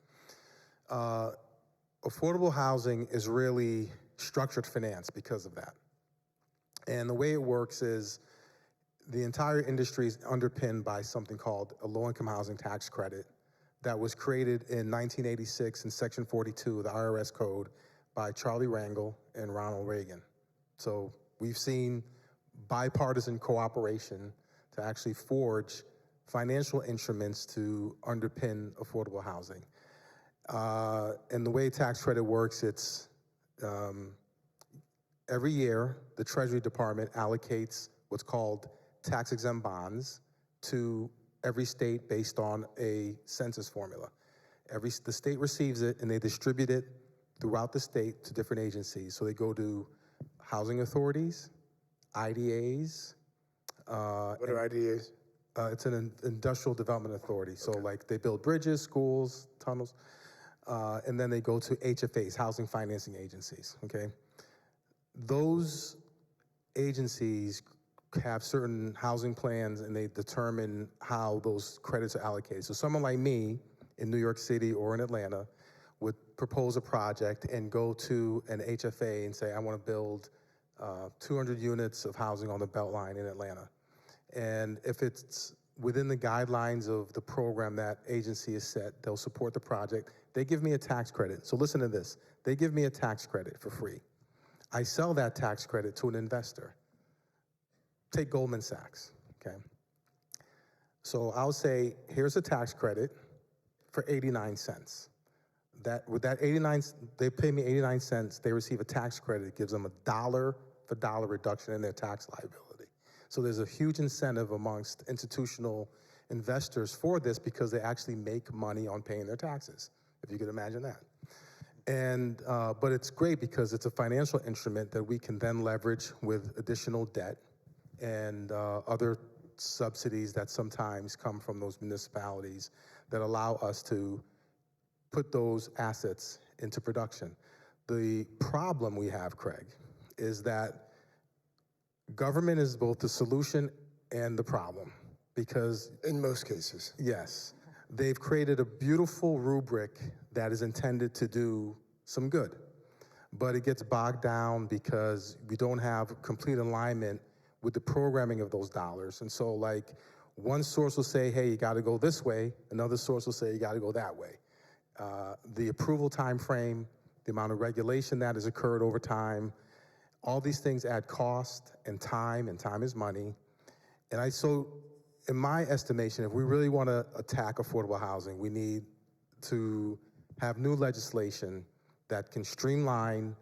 Affordable housing is really structured finance because of that. And the way it works is the entire industry is underpinned by something called a low-income housing tax credit that was created in 1986 in Section 42 of the IRS Code by Charlie Rangel and Ronald Reagan. So we've seen bipartisan cooperation to actually forge financial instruments to underpin affordable housing. And the way tax credit works, it's every year the Treasury Department allocates what's called tax-exempt bonds to every state based on a census formula. The state receives it and they distribute it throughout the state to different agencies. So they go to housing authorities, IDAs. What are IDAs? It's an industrial development authority. So like they build bridges, schools, tunnels, and then they go to HFAs, housing financing agencies, okay? Those agencies have certain housing plans and they determine how those credits are allocated. So someone like me in New York City or in Atlanta would propose a project and go to an HFA and say, I want to build 200 units of housing on the Beltline in Atlanta. And if it's within the guidelines of the program that agency has set, they'll support the project. They give me a tax credit. So listen to this. They give me a tax credit for free. I sell that tax credit to an investor. Take Goldman Sachs, okay? So I'll say, here's a tax credit for 89 cents. With that 89, they pay me 89 cents, they receive a tax credit. It gives them $1 for dollar reduction in their tax liability. So there's a huge incentive amongst institutional investors for this because they actually make money on paying their taxes, if you could imagine that. And, but it's great because it's a financial instrument that we can then leverage with additional debt and other subsidies that sometimes come from those municipalities that allow us to put those assets into production. The problem we have, Craig, is that government is both the solution and the problem because— in most cases. Yes. They've created a beautiful rubric that is intended to do some good, but it gets bogged down because we don't have complete alignment with the programming of those dollars. And so like one source will say, hey, you gotta go this way. Another source will say you gotta go that way. The approval time frame, the amount of regulation that has occurred over time, all these things add cost and time is money. And so in my estimation, if we really wanna attack affordable housing, we need to have new legislation that can streamline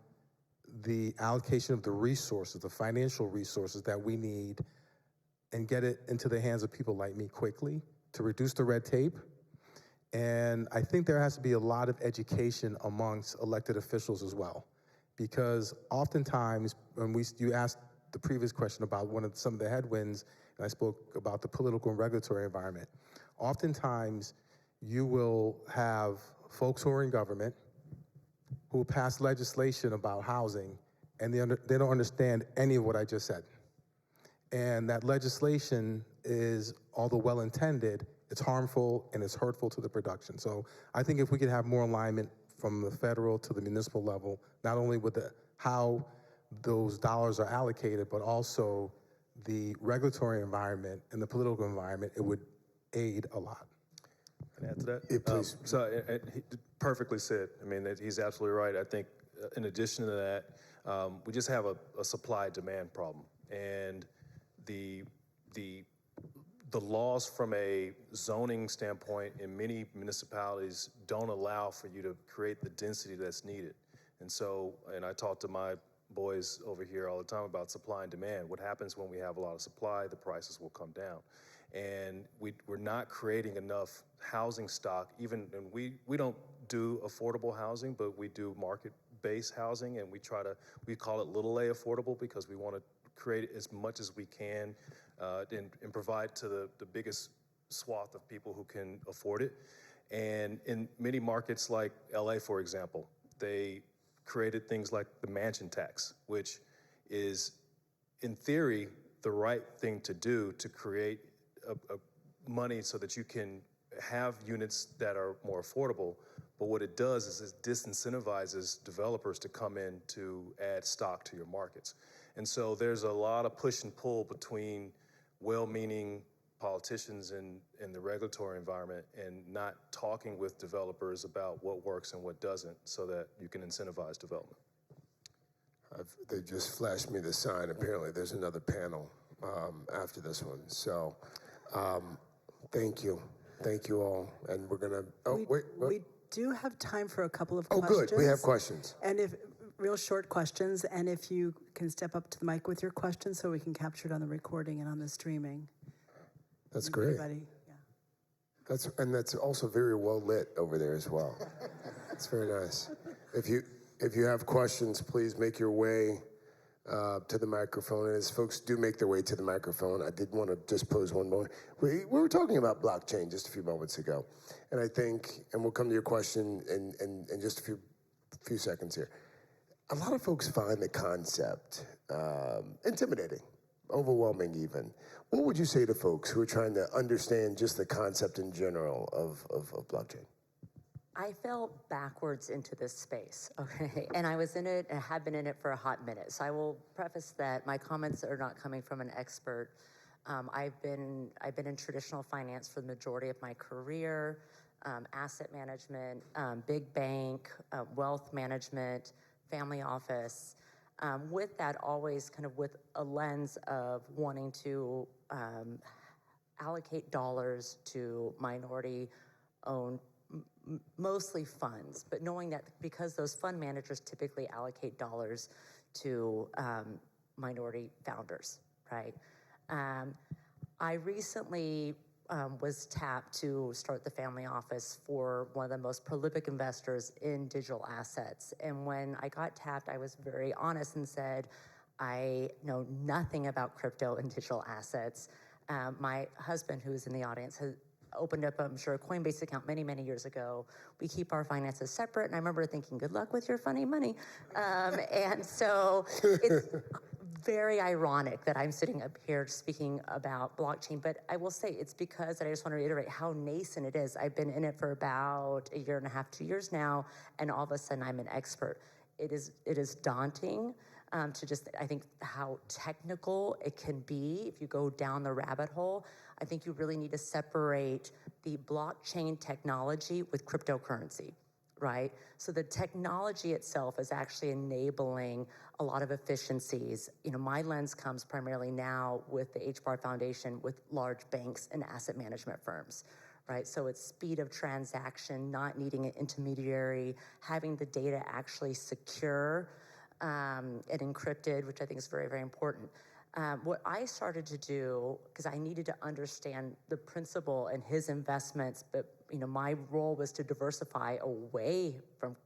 the allocation of the resources, the financial resources that we need, and get it into the hands of people like me quickly to reduce the red tape. And I think there has to be a lot of education amongst elected officials as well, because oftentimes when you ask the previous question about some of the headwinds, and I spoke about the political and regulatory environment. Oftentimes, you will have folks who are in government who pass legislation about housing, and they don't understand any of what I just said. And that legislation is, although well-intended, it's harmful and it's hurtful to the production. So I think if we could have more alignment from the federal to the municipal level, not only with how those dollars are allocated, but also the regulatory environment and the political environment, it would aid a lot. Can I add to that? Yeah, please. He perfectly said. I mean, he's absolutely right. I think in addition to that, we just have a supply-demand problem. And the laws from a zoning standpoint in many municipalities don't allow for you to create the density that's needed. And so, and I talk to my boys over here all the time about supply and demand. What happens when we have a lot of supply, the prices will come down. And we're not creating enough housing stock, and we don't do affordable housing, but we do market-based housing, and we call it little a affordable because we want to create as much as we can and provide to the biggest swath of people who can afford it. And in many markets like LA, for example, they created things like the mansion tax, which is, in theory, the right thing to do to create money so that you can have units that are more affordable. But what it does is it disincentivizes developers to come in to add stock to your markets. And so there's a lot of push and pull between well-meaning politicians in the regulatory environment and not talking with developers about what works and what doesn't so that you can incentivize development. They just flashed me the sign. Apparently there's another panel after this one. So thank you. Thank you all. And we're going to, we do have time for a couple of questions. Oh, good. We have questions. And real short questions. And if you can step up to the mic with your questions so we can capture it on the recording and on the streaming. That's great. Yeah. That's also very well lit over there as well. It's very nice. If you have questions, please make your way to the microphone. And as folks do make their way to the microphone, I did want to just pose one more. We were talking about blockchain just a few moments ago, and I think, and we'll come to your question in just a few seconds here. A lot of folks find the concept intimidating, overwhelming even. What would you say to folks who are trying to understand just the concept in general of blockchain? I fell backwards into this space, okay? And I was in it and have been in it for a hot minute. So I will preface that my comments are not coming from an expert. I've been in traditional finance for the majority of my career, asset management, big bank, wealth management, family office. With that, always kind of with a lens of wanting to allocate dollars to minority-owned, mostly funds, but knowing that because those fund managers typically allocate dollars to minority founders, right? I recently was tapped to start the family office for one of the most prolific investors in digital assets. And when I got tapped, I was very honest and said, I know nothing about crypto and digital assets. My husband, who's in the audience, has opened up, I'm sure, a Coinbase account many, many years ago. We keep our finances separate, and I remember thinking, good luck with your funny money. And so it's very ironic that I'm sitting up here speaking about blockchain, but I will say it's because, and I just want to reiterate how nascent it is. I've been in it for about a year and a half, 2 years now, and all of a sudden I'm an expert. It is daunting to just, I think, how technical it can be if you go down the rabbit hole. I think you really need to separate the blockchain technology with cryptocurrency, right? So the technology itself is actually enabling a lot of efficiencies. You know, my lens comes primarily now with the HBAR Foundation with large banks and asset management firms, right? So it's speed of transaction, not needing an intermediary, having the data actually secure and encrypted, which I think is very, very important. What I started to do, because I needed to understand the principle and his investments, but my role was to diversify away from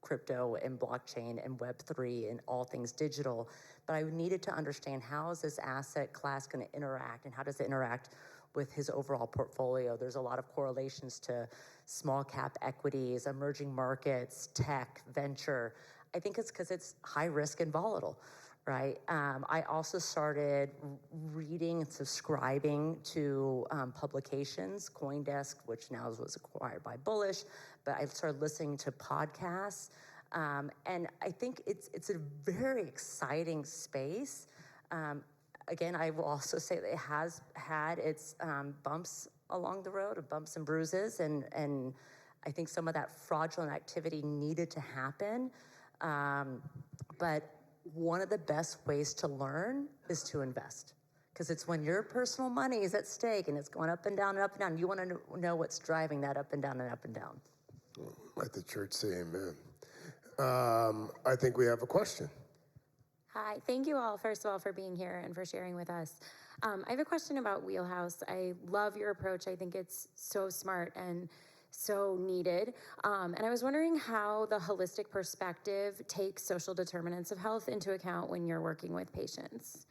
crypto and blockchain and Web3 and all things digital, but I needed to understand how is this asset class going to interact and how does it interact with his overall portfolio. There's a lot of correlations to small cap equities, emerging markets, tech, venture. I think it's because it's high risk and volatile, right? I also started reading and subscribing to publications, CoinDesk, which now was acquired by Bullish, but I started listening to podcasts. And I think it's a very exciting space. Again, I will also say that it has had its bumps along the road, bumps and bruises, and I think some of that fraudulent activity needed to happen. But one of the best ways to learn is to invest, because it's when your personal money is at stake and it's going up and down and up and down. You want to know what's driving that up and down and up and down. Let the church say amen. I think we have a question. Hi, thank you all, first of all, for being here and for sharing with us. I have a question about Wheelhouse. I love your approach. I think it's so smart and so needed. And I was wondering how the holistic perspective takes social determinants of health into account when you're working with patients.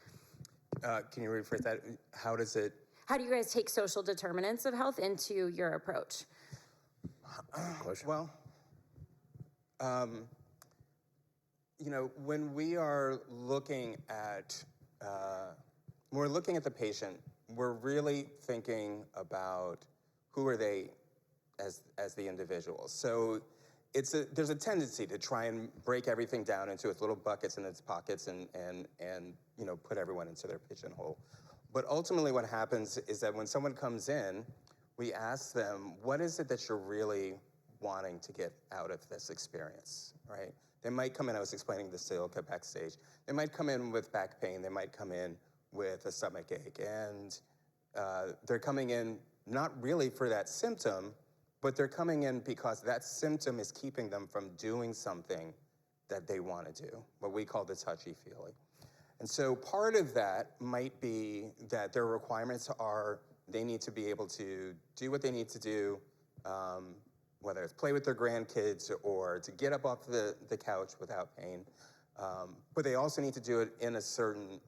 Can you rephrase that? How do you guys take social determinants of health into your approach? Well, when we are looking at the patient, we're really thinking about who are they as the individual. So there's a tendency to try and break everything down into its little buckets and its pockets and put everyone into their pigeonhole. But ultimately what happens is that when someone comes in, we ask them, what is it that you're really wanting to get out of this experience, right? They might come in, I was explaining this to Ilka backstage, they might come in with back pain, they might come in with a stomach ache, and they're coming in not really for that symptom, but they're coming in because that symptom is keeping them from doing something that they want to do, what we call the touchy-feely. And so part of that might be that their requirements are they need to be able to do what they need to do, whether it's play with their grandkids or to get up off the couch without pain. But they also need to do it in a certain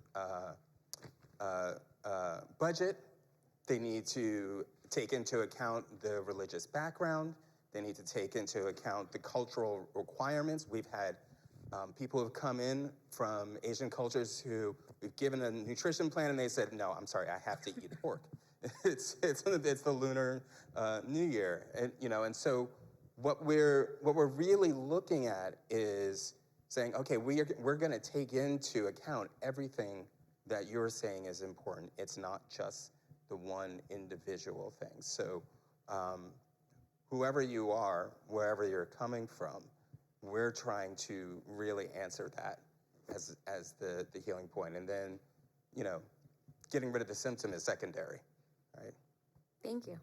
budget. They need to take into account the religious background. They need to take into account the cultural requirements. We've had people who've come in from Asian cultures who we've given a nutrition plan and they said, no, I'm sorry, I have to eat pork. It's the Lunar New Year, and so what we're really looking at is saying, okay, we're going to take into account everything that you're saying is important. It's not just the one individual thing. So whoever you are, wherever you're coming from, we're trying to really answer that as the healing point, and then getting rid of the symptom is secondary. Right. Thank you.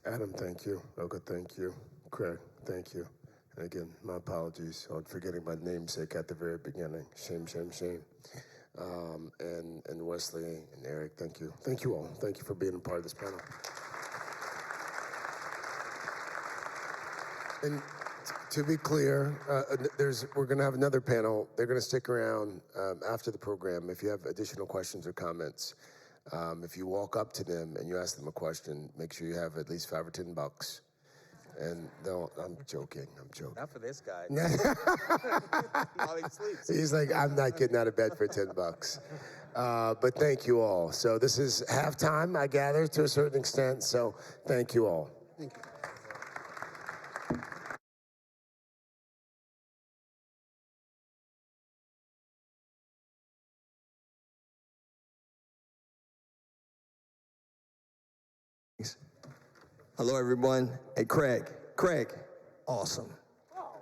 Adam, thank you. Ilka, thank you. Craig, thank you. And again, my apologies on forgetting my namesake at the very beginning. Shame, shame, shame. And Wesly and Eric, thank you. Thank you all. Thank you for being a part of this panel. And to be clear, we're going to have another panel. They're going to stick around after the program. If you have additional questions or comments, if you walk up to them and you ask them a question, make sure you have at least $5 or $10. And no, I'm joking. Not for this guy. While he sleeps. He's like, I'm not getting out of bed for $10. But thank you all. So this is halftime, I gather, to a certain extent. So thank you all. Thank you. Hello, everyone. Hey, Craig, awesome.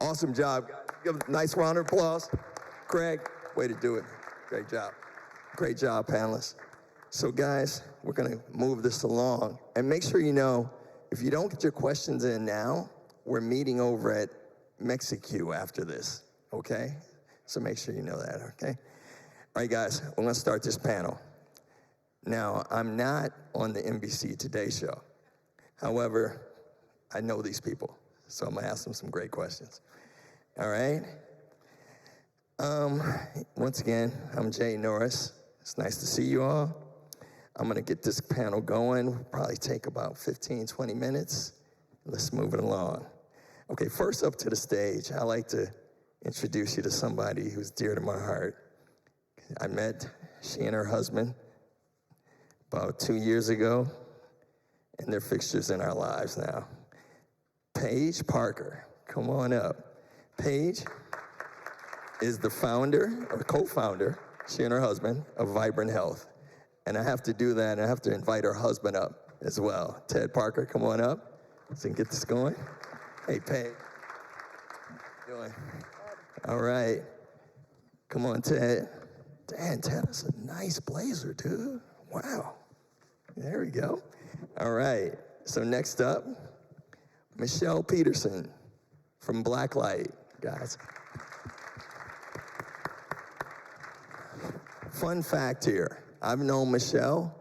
Awesome job. Give a nice round of applause. Craig, way to do it. Great job. Great job, panelists. So, guys, we're going to move this along. And make sure you know, if you don't get your questions in now, we're meeting over at Mexico after this, okay? So make sure you know that, okay? All right, guys, we're going to start this panel. Now, I'm not on the NBC Today show. However, I know these people, so I'm going to ask them some great questions. All right. Once again, I'm Jay Norris. It's nice to see you all. I'm going to get this panel going. It'll probably take about 15, 20 minutes. Let's move it along. Okay, first up to the stage, I'd like to introduce you to somebody who's dear to my heart. I met she and her husband about 2 years ago, and they're fixtures in our lives now. Paige Parker, come on up. Paige is the founder, or co-founder, she and her husband, of Vibrant Health. And I have to do that, and I have to invite her husband up as well. Ted Parker, come on up so we can get this going. Hey, Paige. How you doing? All right. Come on, Ted. Damn, Ted, that's a nice blazer, dude. Wow. There we go. All right. So next up, Michele Peterson from Blacklight, guys. Fun fact here, I've known Michele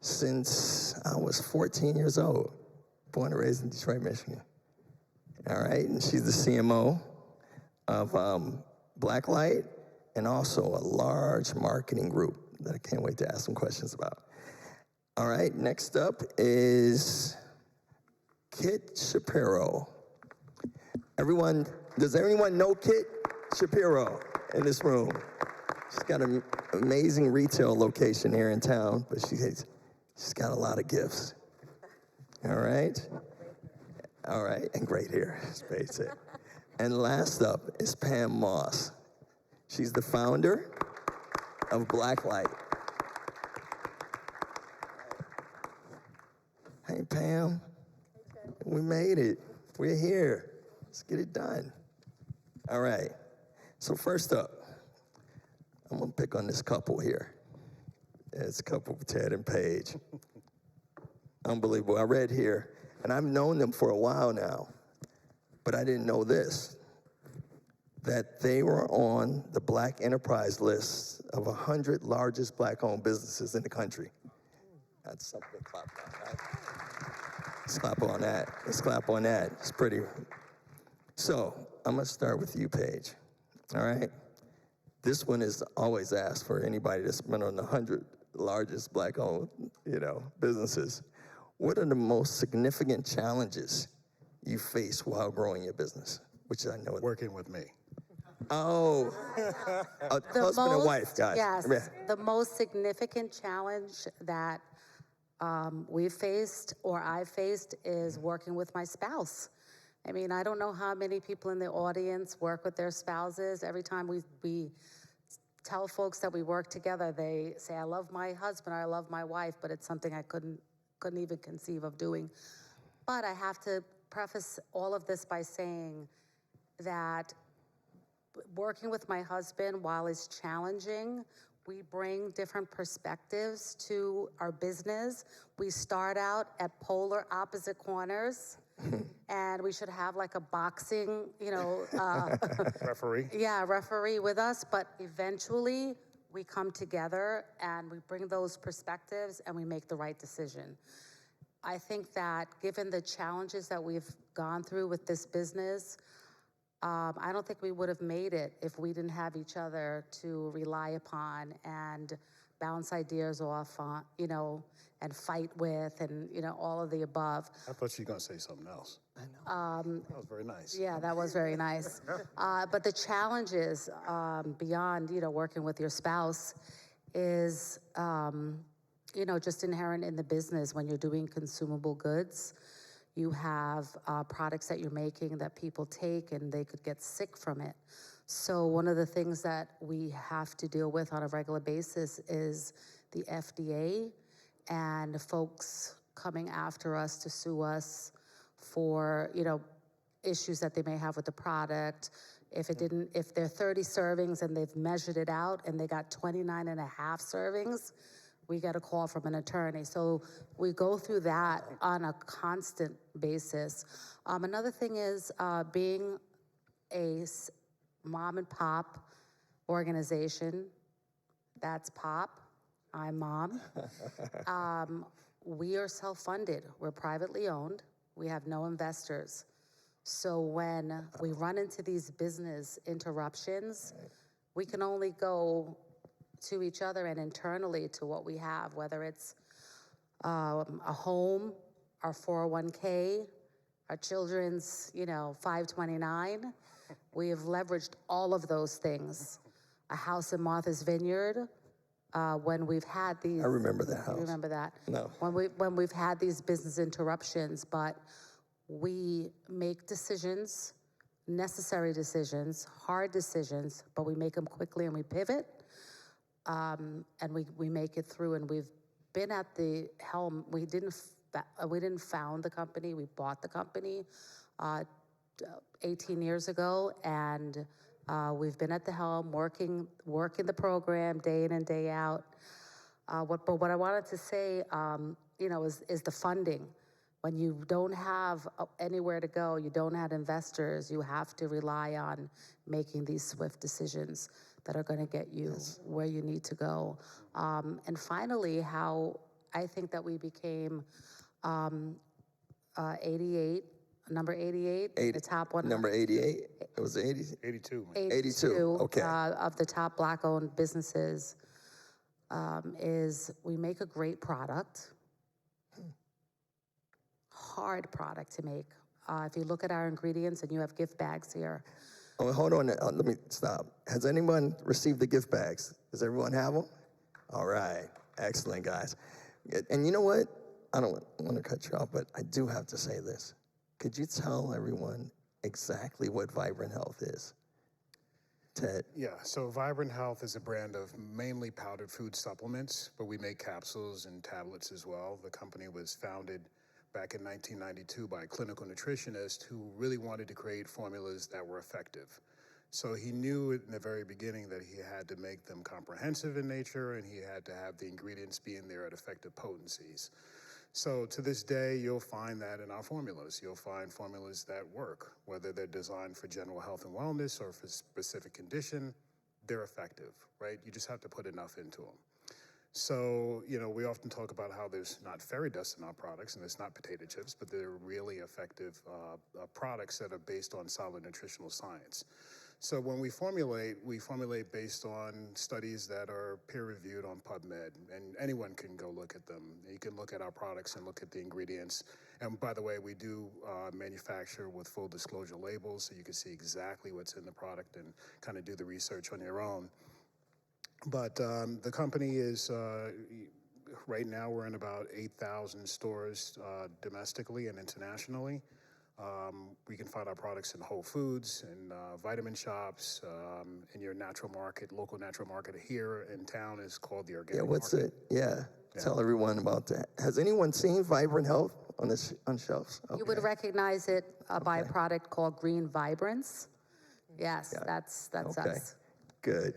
since I was 14 years old, born and raised in Detroit, Michigan. All right, and she's the CMO of Blacklight and also a large marketing group that I can't wait to ask some questions about. All right, next up is Kitt Shapiro. Does everyone know Kitt Shapiro in this room? She's got an amazing retail location here in town, but she's got a lot of gifts. All right? All right, and great hair, space it. And last up is Pam Moss. She's the founder of Blacklight. Hey, Pam. We made it. We're here. Let's get it done. All right. So first up, I'm going to pick on this couple here. It's a couple, Ted and Paige. Unbelievable. I read here, and I've known them for a while now, but I didn't know this, that they were on the Black Enterprise list of 100 largest Black-owned businesses in the country. That's something to clap on, right? Let's clap on that. Let's clap on that. It's pretty. So I'm going to start with you, Paige. All right? This one is always asked for anybody that's been on the 100 largest Black-owned, businesses. What are the most significant challenges you face while growing your business? Which I know. Working with me. Oh, husband and wife, guys. Yes, the most significant challenge that we've faced or I've faced is working with my spouse. I mean, I don't know how many people in the audience work with their spouses. Every time we tell folks that we work together, they say, I love my husband, I love my wife, but it's something I couldn't even conceive of doing. But I have to preface all of this by saying that working with my husband, while it's challenging, we bring different perspectives to our business. We start out at polar opposite corners. And we should have like a boxing, referee. Yeah, referee with us. But eventually we come together and we bring those perspectives and we make the right decision. I think that given the challenges that we've gone through with this business, I don't think we would have made it if we didn't have each other to rely upon and bounce ideas off on, and fight with, and all of the above. I thought you were going to say something else. I know. That was very nice. Yeah, that was very nice. But the challenges beyond, working with your spouse is, just inherent in the business when you're doing consumable goods. You have products that you're making that people take and they could get sick from it. So one of the things that we have to deal with on a regular basis is the FDA and folks coming after us to sue us for, issues that they may have with the product. If they're 30 servings and they've measured it out and they got 29 and a half servings, we get a call from an attorney. So we go through that on a constant basis. Another thing is being a mom and pop organization. That's pop. I'm mom. We are self-funded. We're privately owned. We have no investors. So when we run into these business interruptions, we can only go to each other and internally to what we have, whether it's a home, our 401k, our children's, 529. We have leveraged all of those things. A house in Martha's Vineyard, when we've had these. I remember that house. You remember that? No. When we've had these business interruptions, but we make decisions, necessary decisions, hard decisions, but we make them quickly and we pivot, and we make it through. And we've been at the helm. We didn't found the company. We bought the company 18 years ago, and we've been at the helm, working the program day in and day out. But what I wanted to say, is the funding. When you don't have anywhere to go, you don't have investors, you have to rely on making these swift decisions that are going to get you where you need to go. And finally, how I think that we became 88, number 88, the top one. Number 88? It was 80? 82. 82, okay. Of the top Black-owned businesses is we make a great product. Hard product to make. If you look at our ingredients, and you have gift bags here. Oh, hold on. Let me stop. Has anyone received the gift bags? Does everyone have them? All right. Excellent, guys. And you know what? I don't want to cut you off, but I do have to say this. Could you tell everyone exactly what Vibrant Health is? Ted? Yeah, so Vibrant Health is a brand of mainly powdered food supplements, but we make capsules and tablets as well. The company was founded back in 1992 by a clinical nutritionist who really wanted to create formulas that were effective. So he knew in the very beginning that he had to make them comprehensive in nature, and he had to have the ingredients be in there at effective potencies. So to this day, you'll find that in our formulas. You'll find formulas that work, whether they're designed for general health and wellness or for specific condition, they're effective, right? You just have to put enough into them. So, we often talk about how there's not fairy dust in our products and there's not potato chips, but they're really effective products that are based on solid nutritional science. So when we formulate based on studies that are peer-reviewed on PubMed, and anyone can go look at them. You can look at our products and look at the ingredients. And by the way, we do manufacture with full disclosure labels, so you can see exactly what's in the product and kind of do the research on your own. But the company is, right now we're in about 8,000 stores domestically and internationally. We can find our products in Whole Foods, in vitamin shops, in your natural market, local natural market here in town is called the Organic Market. Tell everyone about that. Has anyone seen Vibrant Health on shelves? Okay. You would recognize it by a product called Green Vibrance. Yes, that's us. Good.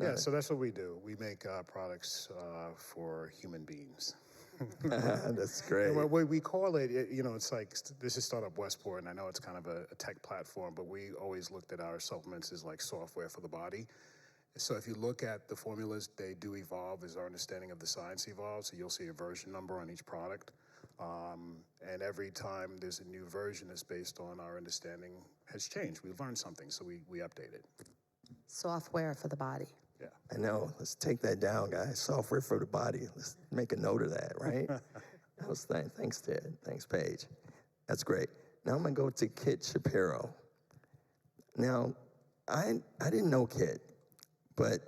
Yeah, so that's what we do. We make products for human beings. That's great. And what we call it, it's like, this is Startup Westport, and I know it's kind of a tech platform, but we always looked at our supplements as like software for the body. So if you look at the formulas, they do evolve as our understanding of the science evolves. So you'll see a version number on each product. And every time there's a new version that's based on our understanding has changed. We've learned something, so we update it. Software for the body. Yeah. I know. Let's take that down, guys. Software for the body. Let's make a note of that, right? Thanks, Ted. Thanks, Paige. That's great. Now I'm going to go to Kitt Shapiro. Now, I didn't know Kitt, but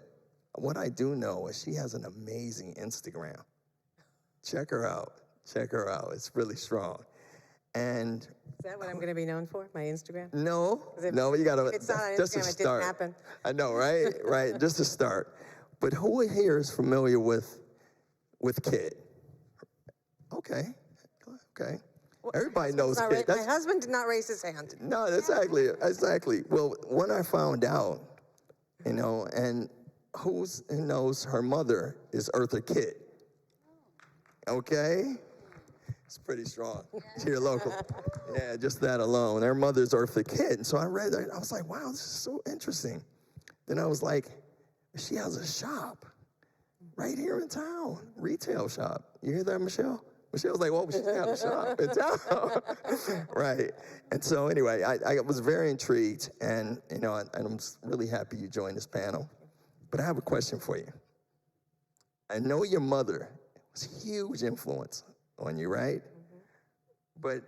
what I do know is she has an amazing Instagram. Check her out. It's really strong. And is that what I'm going to be known for? My Instagram? No, you got to. It's not on just Instagram. a start. It didn't happen. I know, right? Right. Just a start. But who here is familiar with Kitt? Okay. Everybody knows Kitt. My husband did not raise his hand. No, exactly. Well, when I found out, and who knows her mother is Eartha Kitt. Okay. It's pretty strong. Here local. Yeah, just that alone. Their mother's Eartha Kitt. And so I read that. I was like, wow, this is so interesting. Then I was like, she has a shop right here in town, retail shop. You hear that, Michele? Michelle's like, well, she's got a shop in town. Right. And so anyway, I was very intrigued, and I'm really happy you joined this panel. But I have a question for you. I know your mother was a huge influence on you, right? But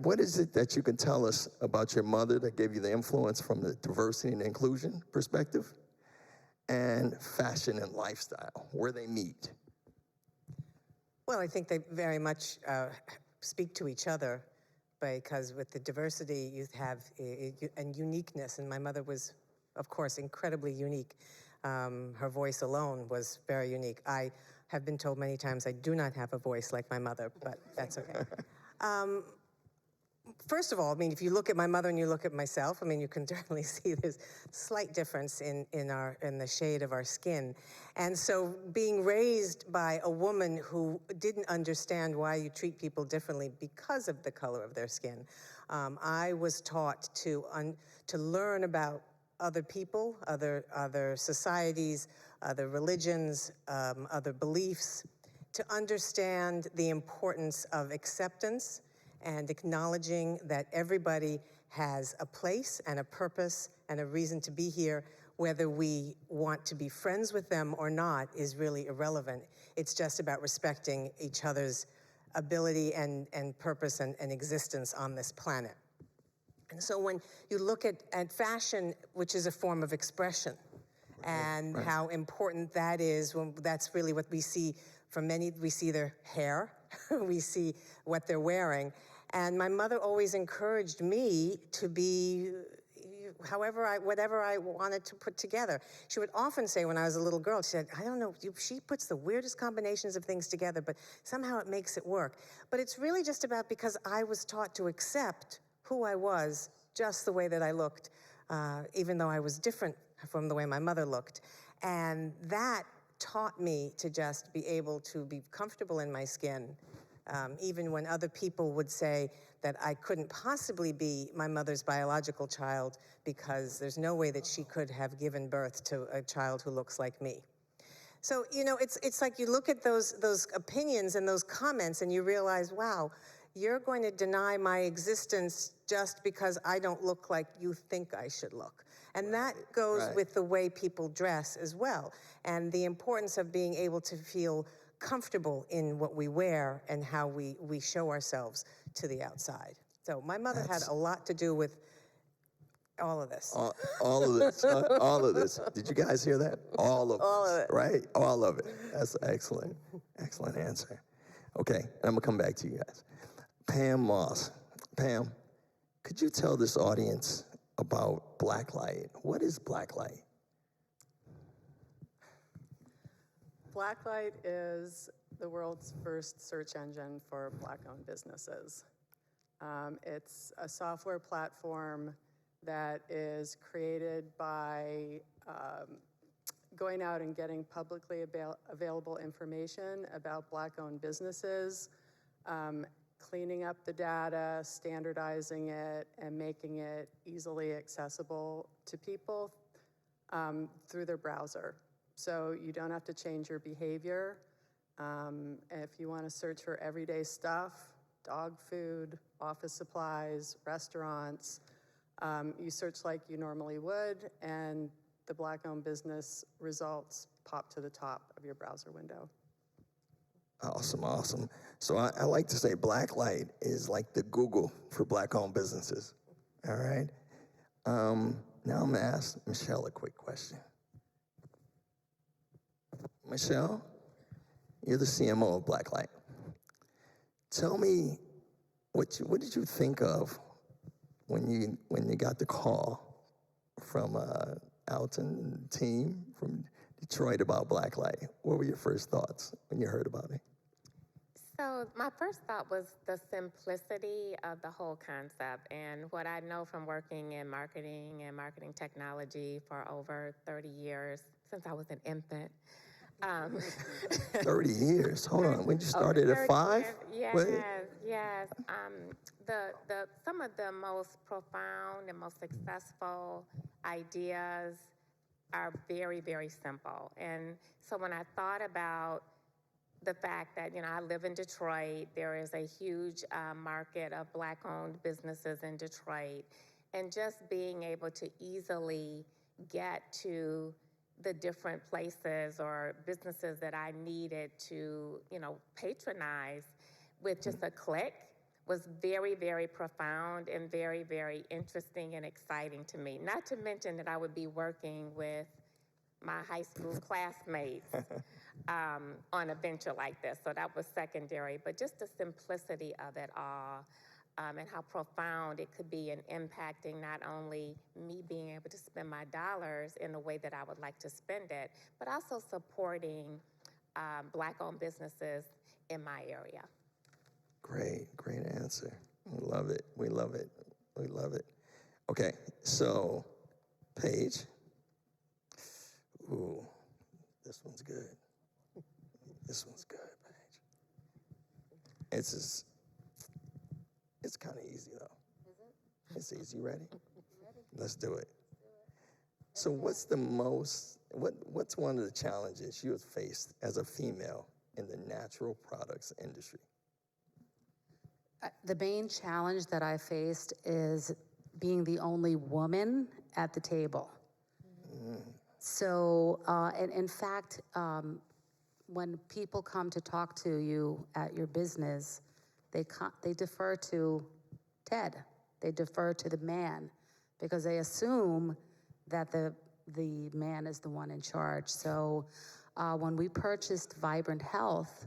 what is it that you can tell us about your mother that gave you the influence from the diversity and inclusion perspective and fashion and lifestyle, where they meet? Well, I think they very much speak to each other, because with the diversity you have and uniqueness, and my mother was, of course, incredibly unique. Her voice alone was very unique. I have been told many times I do not have a voice like my mother, but that's okay. First of all, I mean, if you look at my mother and you look at myself, I mean, you can definitely see there's slight difference in the shade of our skin. And so being raised by a woman who didn't understand why you treat people differently because of the color of their skin, I was taught to learn about other people, other societies, other religions, other beliefs, to understand the importance of acceptance and acknowledging that everybody has a place and a purpose and a reason to be here. Whether we want to be friends with them or not is really irrelevant. It's just about respecting each other's ability and purpose and existence on this planet. And so when you look at fashion, which is a form of expression, and how important that is, when that's really what we see from many. We see their hair, we see what they're wearing. And my mother always encouraged me to be whatever I wanted to put together. She would often say when I was a little girl, she said, I don't know, she puts the weirdest combinations of things together, but somehow it makes it work. But it's really just about because I was taught to accept who I was just the way that I looked, even though I was different from the way my mother looked. And that taught me to just be able to be comfortable in my skin, even when other people would say that I couldn't possibly be my mother's biological child because there's no way that she could have given birth to a child who looks like me. So, it's like you look at those opinions and those comments and you realize, wow, you're going to deny my existence just because I don't look like you think I should look. And that goes with the way people dress as well, and the importance of being able to feel comfortable in what we wear and how we show ourselves to the outside. So my mother had a lot to do with all of this. All of this. All of this. Did you guys hear that? All of it. Right? All of it. That's excellent. Excellent answer. Okay, I'm going to come back to you guys. Pam Moss. Pam, could you tell this audience about Blacklight? What is Blacklight? Blacklight is the world's first search engine for Black-owned businesses. It's a software platform that is created by going out and getting publicly available information about Black-owned businesses, cleaning up the data, standardizing it, and making it easily accessible to people through their browser. So you don't have to change your behavior. If you want to search for everyday stuff, dog food, office supplies, restaurants, you search like you normally would, and the Black-owned business results pop to the top of your browser window. Awesome, awesome. So I like to say Blacklight is like the Google for Black-owned businesses. All right? Now I'm going to ask Michele a quick question. Michele, you're the CMO of Blacklight. Tell me, what did you think of when you got the call from Alton and the team from Detroit about Blacklight? What were your first thoughts when you heard about it? So my first thought was the simplicity of the whole concept, and what I know from working in marketing and marketing technology for over 30 years, since I was an infant. 30 years. Hold on. When you started at 5? Yes, yes. Some of the most profound and most successful ideas are very, very simple. And so when I thought about the fact that, I live in Detroit. There is a huge market of Black-owned businesses in Detroit. And just being able to easily get to the different places or businesses that I needed to, patronize with just a click was very, very profound and very, very interesting and exciting to me. Not to mention that I would be working with my high school classmates on a venture like this. So that was secondary, but just the simplicity of it all and how profound it could be in impacting not only me being able to spend my dollars in the way that I would like to spend it, but also supporting Black-owned businesses in my area. Great answer. We love it. We love it. We love it. Okay, so Paige. Ooh, this one's good. This one's good, Paige. It's kind of easy though. Is it? It's easy. Ready? Let's do it. So what's one of the challenges you have faced as a female in the natural products industry? The main challenge that I faced is being the only woman at the table. So, and in fact, when people come to talk to you at your business, they defer to Ted. They defer to the man because they assume that the man is the one in charge. So when we purchased Vibrant Health,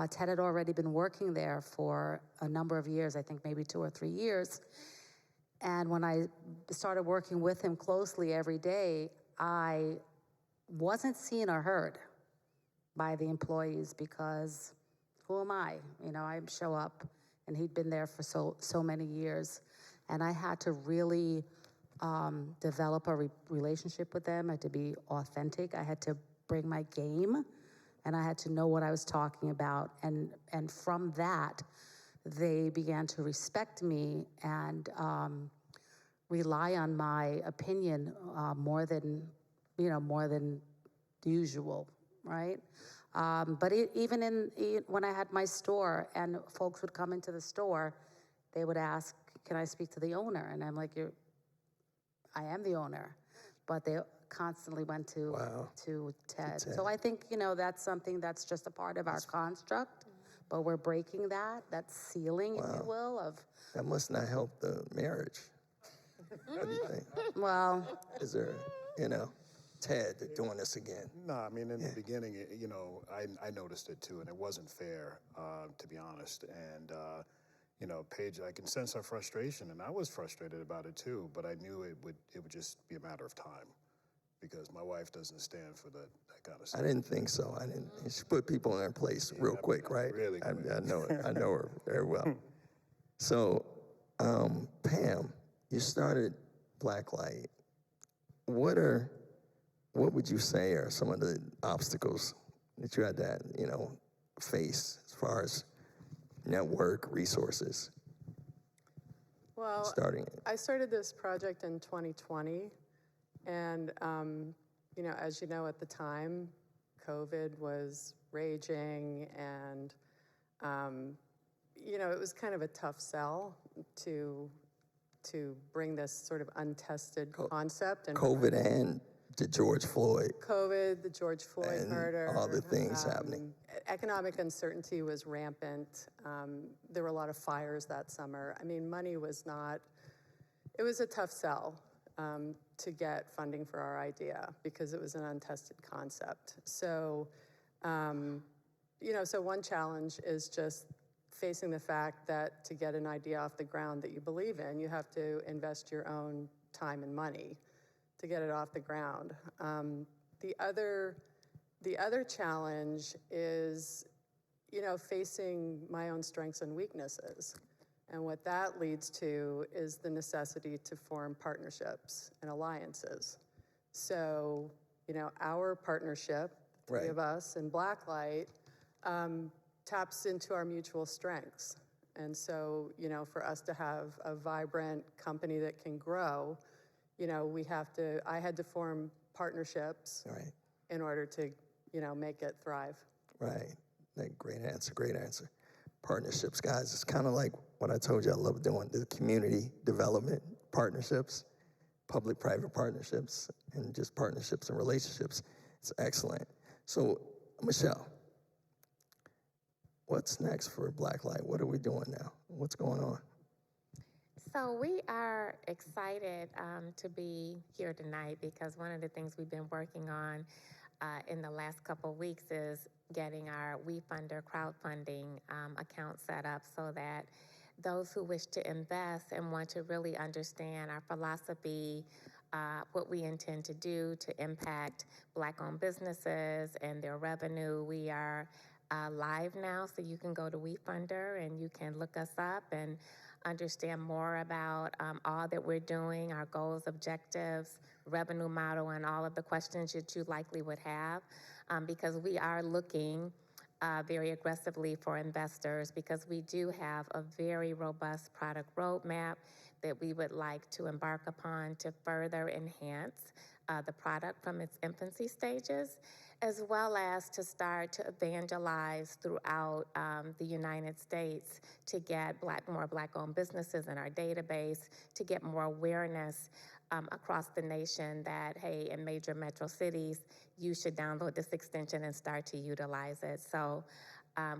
Ted had already been working there for a number of years, I think maybe 2 or 3 years. And when I started working with him closely every day, I wasn't seen or heard by the employees because who am I? I show up, and he'd been there for so many years. And I had to really develop a relationship with them. I had to be authentic. I had to bring my game, and I had to know what I was talking about. And from that, they began to respect me and rely on my opinion more than usual, right? But even when I had my store and folks would come into the store, they would ask, "Can I speak to the owner?" And I'm like, I am the owner. But they constantly went to Ted. So I think, that's something that's just a part of our construct, but we're breaking that ceiling, if you will, That must not help the marriage. What do you think? Well. Is there, Ted doing this again? No, I mean, in the beginning, I noticed it too, and it wasn't fair, to be honest. And, Paige, I can sense her frustration, and I was frustrated about it too, but I knew it would just be a matter of time because my wife doesn't stand for that kind of stuff. I didn't think so. She put people in their place real quick, right? Really quick. I know it. I know her very well. So, Pam, you started Blacklight. What would you say are some of the obstacles that you had to, face as far as network resources? Well, starting it. I started this project in 2020, and as you know, at the time, COVID was raging, and it was kind of a tough sell to bring this sort of untested concept. And COVID and the George Floyd. COVID, the George Floyd and murder. all the things happening. Economic uncertainty was rampant. There were a lot of fires that summer. I mean, money was not, it was a tough sell to get funding for our idea because it was an untested concept. So, so one challenge is just facing the fact that to get an idea off the ground that you believe in, you have to invest your own time and money to get it off the ground. The other challenge is, facing my own strengths and weaknesses. And what that leads to is the necessity to form partnerships and alliances. So, our partnership, the three of us in Blacklight, taps into our mutual strengths. And so, for us to have a vibrant company that can grow, I had to form partnerships in order to, make it thrive. Right. Great answer, great answer. Partnerships, guys, it's kind of like what I told you I love doing, the community development partnerships, public-private partnerships, and just partnerships and relationships. It's excellent. So, Michele, what's next for Blacklight? What are we doing now? What's going on? So we are excited to be here tonight because one of the things we've been working on in the last couple of weeks is getting our WeFunder crowdfunding account set up so that those who wish to invest and want to really understand our philosophy, what we intend to do to impact Black-owned businesses and their revenue. We are live now, so you can go to WeFunder and you can look us up and understand more about all that we're doing, our goals, objectives, revenue model, and all of the questions that you likely would have, because we are looking very aggressively for investors because we do have a very robust product roadmap that we would like to embark upon to further enhance the product from its infancy stages, as well as to start to evangelize throughout the United States to get more Black-owned businesses in our database, to get more awareness across the nation that, hey, in major metro cities, you should download this extension and start to utilize it. So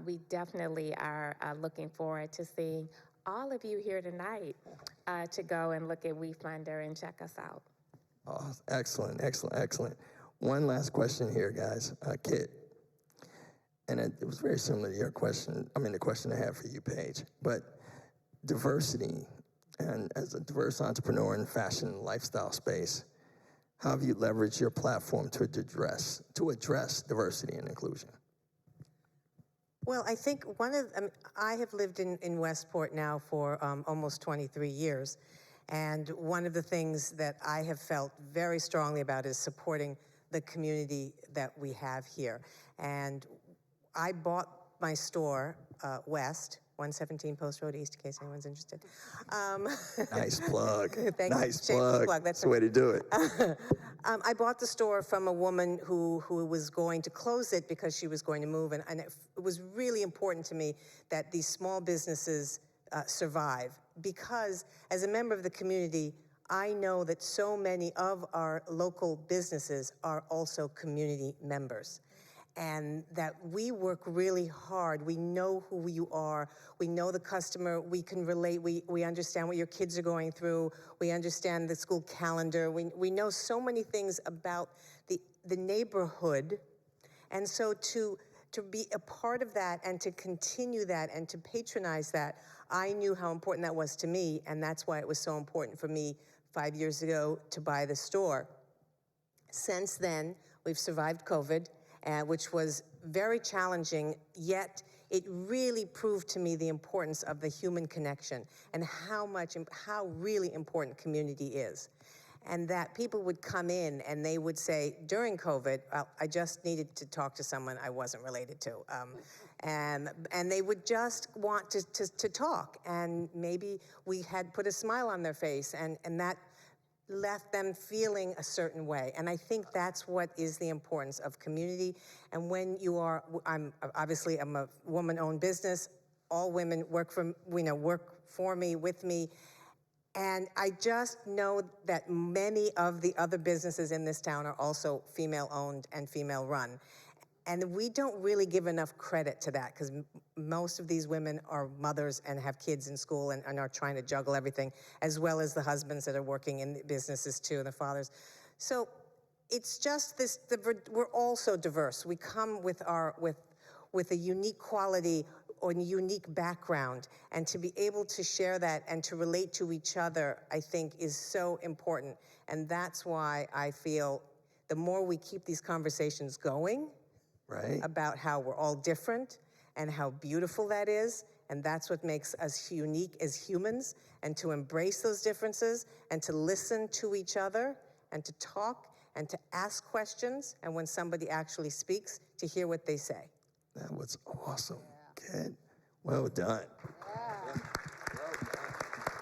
we definitely are looking forward to seeing all of you here tonight to go and look at WeFunder and check us out. Oh, excellent, excellent, excellent. One last question here, guys. Kitt, and it was very similar to your question, the question I have for you, Paige, but diversity, and as a diverse entrepreneur in the fashion and lifestyle space, how have you leveraged your platform to address diversity and inclusion? Well, I think I have lived in Westport now for almost 23 years, and one of the things that I have felt very strongly about is supporting the community that we have here. And I bought my store, West, 117 Post Road East, in case anyone's interested. Nice plug. Nice plug. That's the way to do it. I bought the store from a woman who was going to close it because she was going to move, and it was really important to me that these small businesses survive, because as a member of the community, I know that so many of our local businesses are also community members, and that we work really hard. We know who you are. We know the customer. We can relate. We understand what your kids are going through. We understand the school calendar. We know so many things about the neighborhood. And so to be a part of that and to continue that and to patronize that, I knew how important that was to me, and that's why it was so important for me 5 years ago to buy the store. Since then, we've survived COVID, which was very challenging, yet it really proved to me the importance of the human connection and how really important community is. And that people would come in and they would say, during COVID, I just needed to talk to someone I wasn't related to. And they would just want to talk. And maybe we had put a smile on their face, and that left them feeling a certain way. And I think that's what is the importance of community. And when you are, I'm a woman-owned business. All women work for me, with me. And I just know that many of the other businesses in this town are also female-owned and female-run. And we don't really give enough credit to that, because most of these women are mothers and have kids in school and are trying to juggle everything, as well as the husbands that are working in the businesses too, and the fathers. So it's just this, we're all so diverse. We come with a unique quality or a unique background, and to be able to share that and to relate to each other, I think, is so important. And that's why I feel the more we keep these conversations going, right, about how we're all different and how beautiful that is, and that's what makes us unique as humans, and to embrace those differences and to listen to each other and to talk and to ask questions, and when somebody actually speaks, to hear what they say. That was awesome. Good. Well done.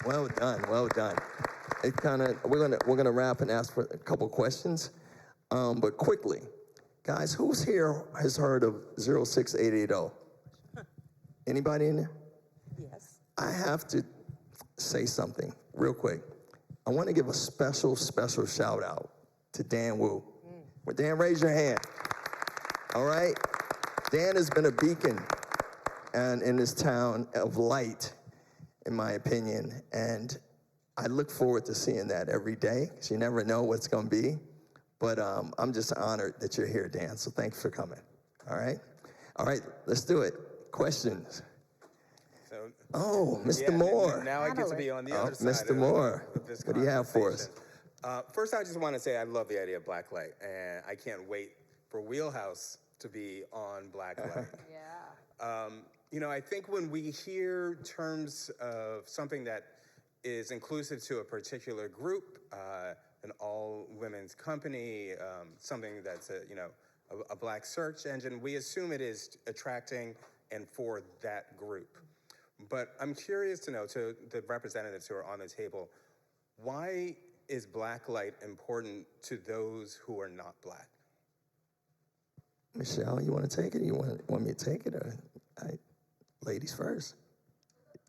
Well done. Well done. It we're gonna wrap and ask for a couple questions, but quickly, guys, who's here has heard of 06880? Anybody in there? Yes. I have to say something real quick. I want to give a special shout out to Dan Wu. Well, Dan, raise your hand. All right? Dan has been a beacon and in this town of light, in my opinion, and I look forward to seeing that every day, because you never know what's going to be. But I'm just honored that you're here, Dan, so thanks for coming. All right? All right, let's do it. Questions? Oh, Mr. Moore. Now I get to be on the other side. Mr. Moore, Of this what do you have for us? First, I just want to say I love the idea of Black Light, and I can't wait for Wheelhouse to be on Black Light. You know, I think when we hear terms of something that is inclusive to a particular group, an all-women's company, something that's a black search engine, we assume it is attracting and for that group. But I'm curious to know, to the representatives who are on the table, why is Black Light important to those who are not Black? Michele, you want to take it? You want me to take it? Or ladies first.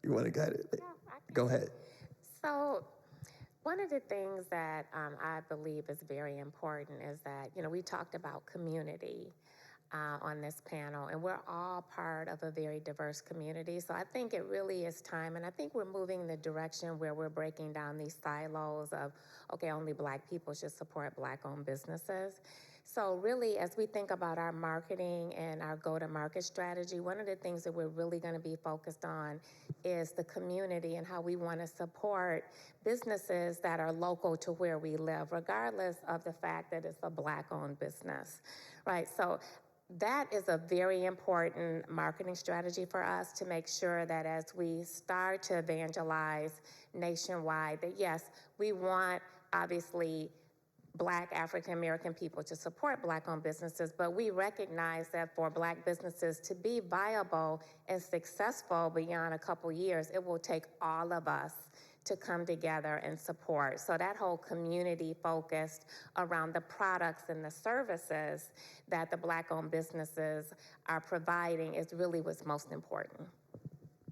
You want to get it? Go ahead. So one of the things that I believe is very important is that, we talked about community on this panel, and we're all part of a very diverse community. So I think it really is time, and I think we're moving in the direction where we're breaking down these silos of, okay, only Black people should support Black-owned businesses. So really, as we think about our marketing and our go-to-market strategy, one of the things that we're really going to be focused on is the community and how we want to support businesses that are local to where we live, regardless of the fact that it's a Black-owned business, right? So that is a very important marketing strategy for us to make sure that as we start to evangelize nationwide, that yes, we want, obviously, Black African-American people to support Black-owned businesses, but we recognize that for Black businesses to be viable and successful beyond a couple years, it will take all of us to come together and support. So that whole community focused around the products and the services that the Black-owned businesses are providing is really what's most important.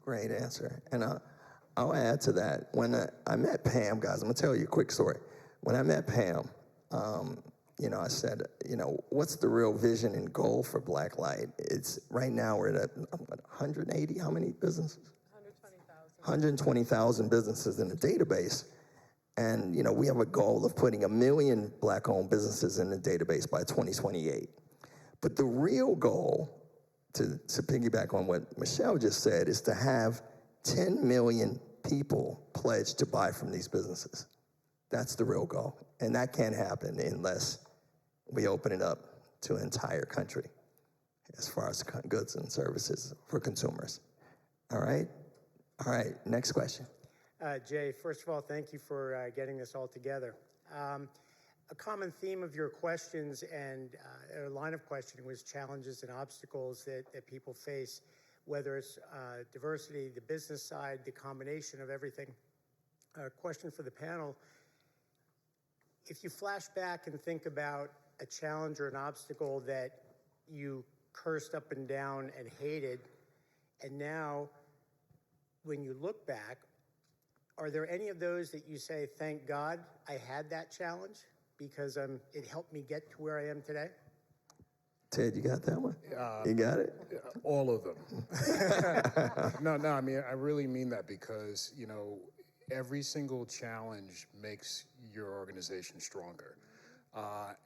Great answer. And I'll add to that. When I met Pam, guys, I'm going to tell you a quick story. When I met Pam, I said, what's the real vision and goal for Black Light? It's right now we're at 180, how many businesses? 120,000 businesses in the database. And, we have a goal of putting 1 million Black-owned businesses in the database by 2028. But the real goal, to piggyback on what Michele just said, is to have 10 million people pledge to buy from these businesses. That's the real goal. And that can't happen unless we open it up to an entire country as far as goods and services for consumers. All right? All right, next question. Jay, first of all, thank you for getting this all together. A common theme of your questions and a line of questioning was challenges and obstacles that people face, whether it's diversity, the business side, the combination of everything. A question for the panel. If you flash back and think about a challenge or an obstacle that you cursed up and down and hated, and now when you look back, are there any of those that you say, thank God I had that challenge because it helped me get to where I am today? Ted, you got that one? You got it? All of them. No, I mean, I really mean that because, every single challenge makes your organization stronger.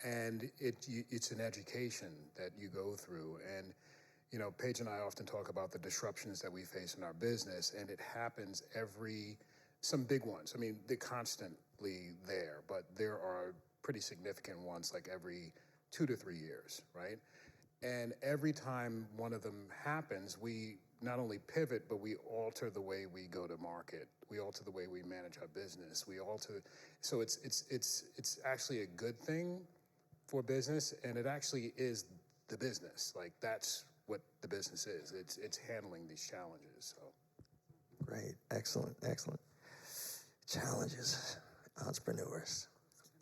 And it's an education that you go through. And, Paige and I often talk about the disruptions that we face in our business, and it happens some big ones. I mean, they're constantly there, but there are pretty significant ones like every 2 to 3 years, right? And every time one of them happens, we not only pivot, but we alter the way we go to market. We alter the way we manage our business. So it's actually a good thing for business, and it actually is the business. Like, that's what the business is. It's handling these challenges. So, great, excellent. Challenges, entrepreneurs.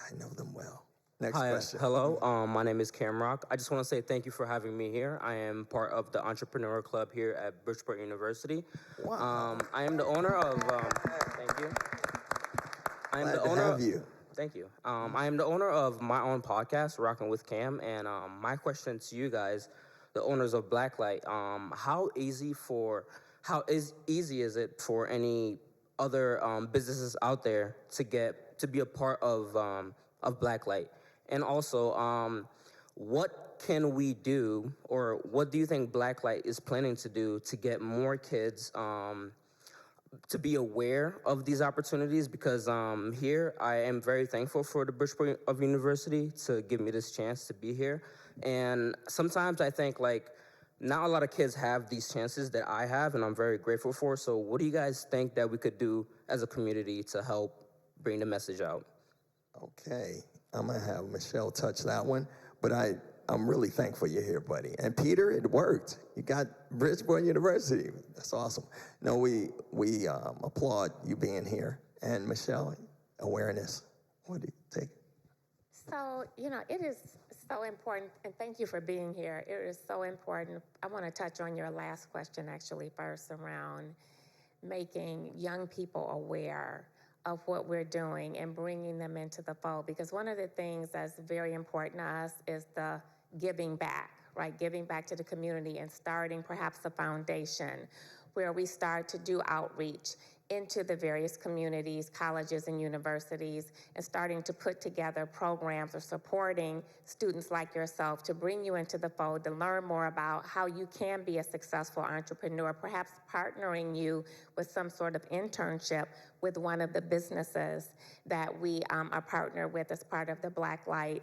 I know them well. Next Hi, question. hello. My name is Camrock. I just want to say thank you for having me here. I am part of the Entrepreneur Club here at Bridgeport University. Wow. I am the owner of. Thank you. I am Glad the to owner. have you. Thank you. I am the owner of my own podcast, Rockin' with Cam, and my question to you guys, the owners of Blacklight, how easy is it for any other businesses out there to be a part of Blacklight? And also, what can we do, or what do you think Blacklight is planning to do to get more kids to be aware of these opportunities? Because here I am very thankful for the Bridgeport of University to give me this chance to be here. And sometimes I think like not a lot of kids have these chances that I have, and I'm very grateful for. So what do you guys think that we could do as a community to help bring the message out? Okay, I'm gonna have Michele touch that one, but I'm really thankful you're here, buddy. And Peter, it worked. You got Bridgeport University. That's awesome. No, we applaud you being here. And Michele, awareness. What do you think? So, it is so important, and thank you for being here. It is so important. I want to touch on your last question actually first around making young people aware of what we're doing and bringing them into the fold. Because one of the things that's very important to us is the giving back, right? Giving back to the community and starting perhaps a foundation where we start to do outreach into the various communities, colleges and universities, and starting to put together programs or supporting students like yourself to bring you into the fold, to learn more about how you can be a successful entrepreneur, perhaps partnering you with some sort of internship with one of the businesses that we are partnered with as part of the Blacklight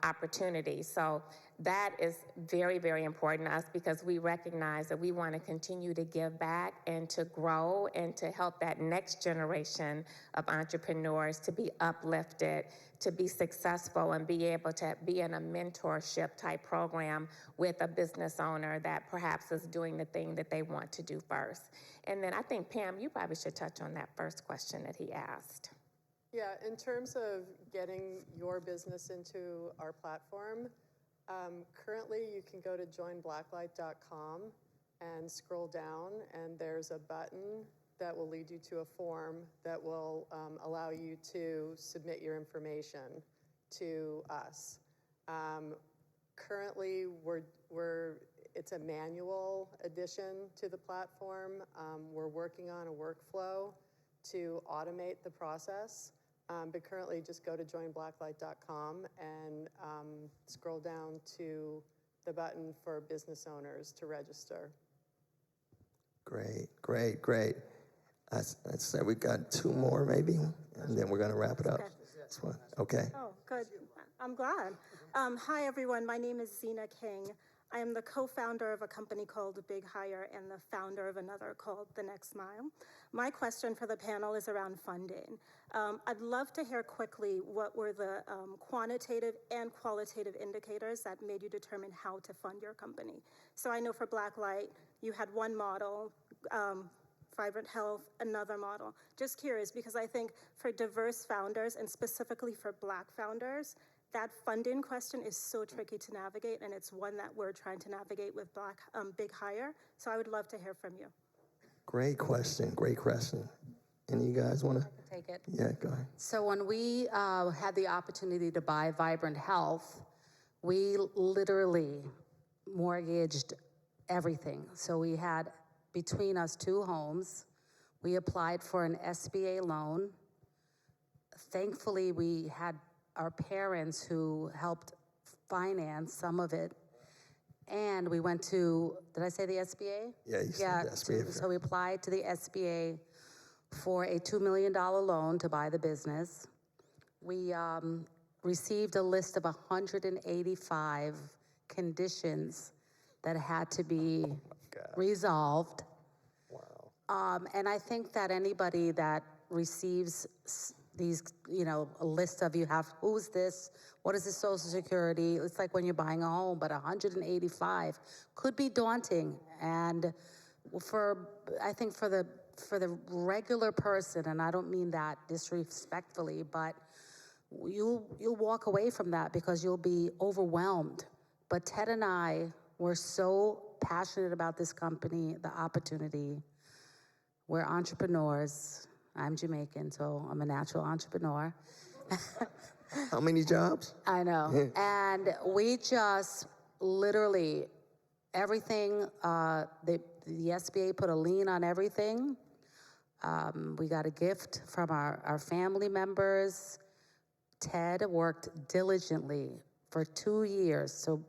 opportunity. So that is very, very important to us because we recognize that we want to continue to give back and to grow and to help that next generation of entrepreneurs to be uplifted, to be successful and be able to be in a mentorship type program with a business owner that perhaps is doing the thing that they want to do first. And then I think, Pam, you probably should touch on that first question that he asked. Yeah, in terms of getting your business into our platform, currently you can go to joinblacklight.com and scroll down, and there's a button that will lead you to a form that will allow you to submit your information to us. Currently, it's a manual addition to the platform. We're working on a workflow to automate the process. But currently, just go to joinblacklight.com and scroll down to the button for business owners to register. Great, great, great. I said we got two more maybe, and then we're going to wrap it up. Okay. Oh, good. I'm glad. Hi, everyone. My name is Zena King. I am the co-founder of a company called Big Hire and the founder of another called The Next Mile. My question for the panel is around funding. I'd love to hear quickly what were the quantitative and qualitative indicators that made you determine how to fund your company. So I know for Blacklight, you had one model, Vibrant Health, another model. Just curious, because I think for diverse founders and specifically for Black founders, that funding question is so tricky to navigate, and it's one that we're trying to navigate with Big Hire. So I would love to hear from you. Great question, great question. Any of you guys want to? Take it. Yeah, go ahead. So when we had the opportunity to buy Vibrant Health, we literally mortgaged everything. So we had between us 2 homes. We applied for an SBA loan. Thankfully, we had our parents who helped finance some of it. And we went to, did I say the SBA? Yeah, you said the SBA. So we applied to the SBA for a $2 million loan to buy the business. We received a list of 185 conditions that had to be resolved. Wow. And I think that anybody that receives these, a list of who's this, what is the Social Security? It's like when you're buying a home, but 185 could be daunting. And I think for the regular person, and I don't mean that disrespectfully, but you'll walk away from that because you'll be overwhelmed. But Ted and I were so passionate about this company, the opportunity. We're entrepreneurs. I'm Jamaican, so I'm a natural entrepreneur. How many jobs? I know. And we just literally, everything, the SBA put a lien on everything. We got a gift from our family members. Ted worked diligently for 2 years to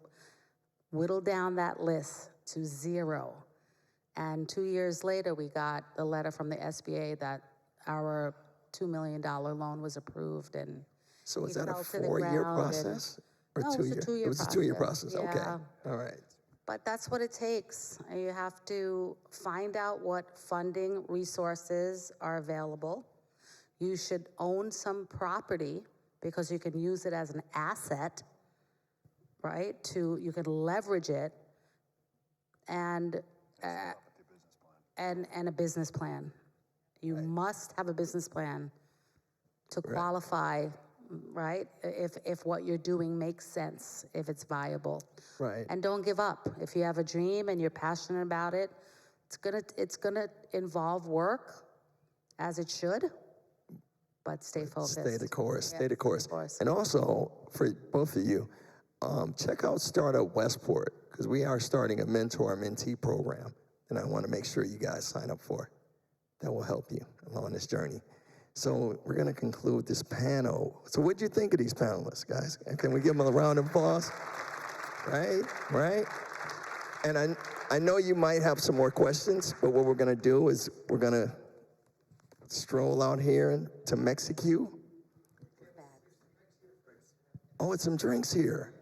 whittle down that list to 0. And 2 years later, we got a letter from the SBA that our $2 million loan was approved. And so is that a 4-year process? Or no, 2 it was year? a 2-year It was a 2-year process. Okay. Yeah. All right. But that's what it takes. You have to find out what funding resources are available. You should own some property because you can use it as an asset, right? You can leverage it, and a business plan. You must have a business plan to qualify, right? If what you're doing makes sense, if it's viable. Right. And don't give up. If you have a dream and you're passionate about it, it's gonna involve work, as it should, but stay focused. Stay the course. Yeah, Stay the course. And also, for both of you, check out Startup Westport, because we are starting a mentor-mentee program, and I want to make sure you guys sign up for it. That will help you along this journey. So we're going to conclude this panel. So what do you think of these panelists, guys? And can we give them a round of applause? Right? And I know you might have some more questions, but what we're going to do is we're going to stroll out here to Mexico. Oh, it's some drinks here.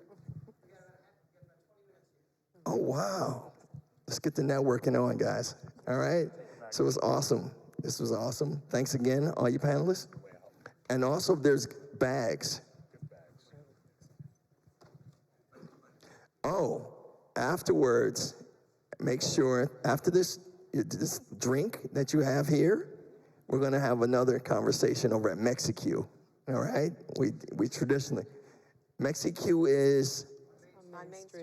Oh, wow. Let's get the networking on, guys. All right? So it was awesome. This was awesome. Thanks again, all you panelists. And also, there's bags. Oh, afterwards, make sure, after this drink that you have here, we're going to have another conversation over at Mexico. All right? We traditionally, Mexico is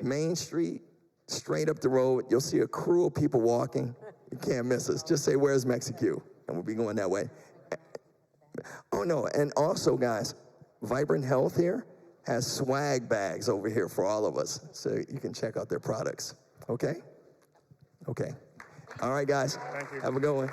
Main Street, straight up the road. You'll see a crew of people walking. You can't miss us. Just say, where's Mexico? And we'll be going that way. Oh, no. And also, guys, Vibrant Health here has swag bags over here for all of us. So you can check out their products. Okay? Okay. All right, guys. Thank you. Have a good one.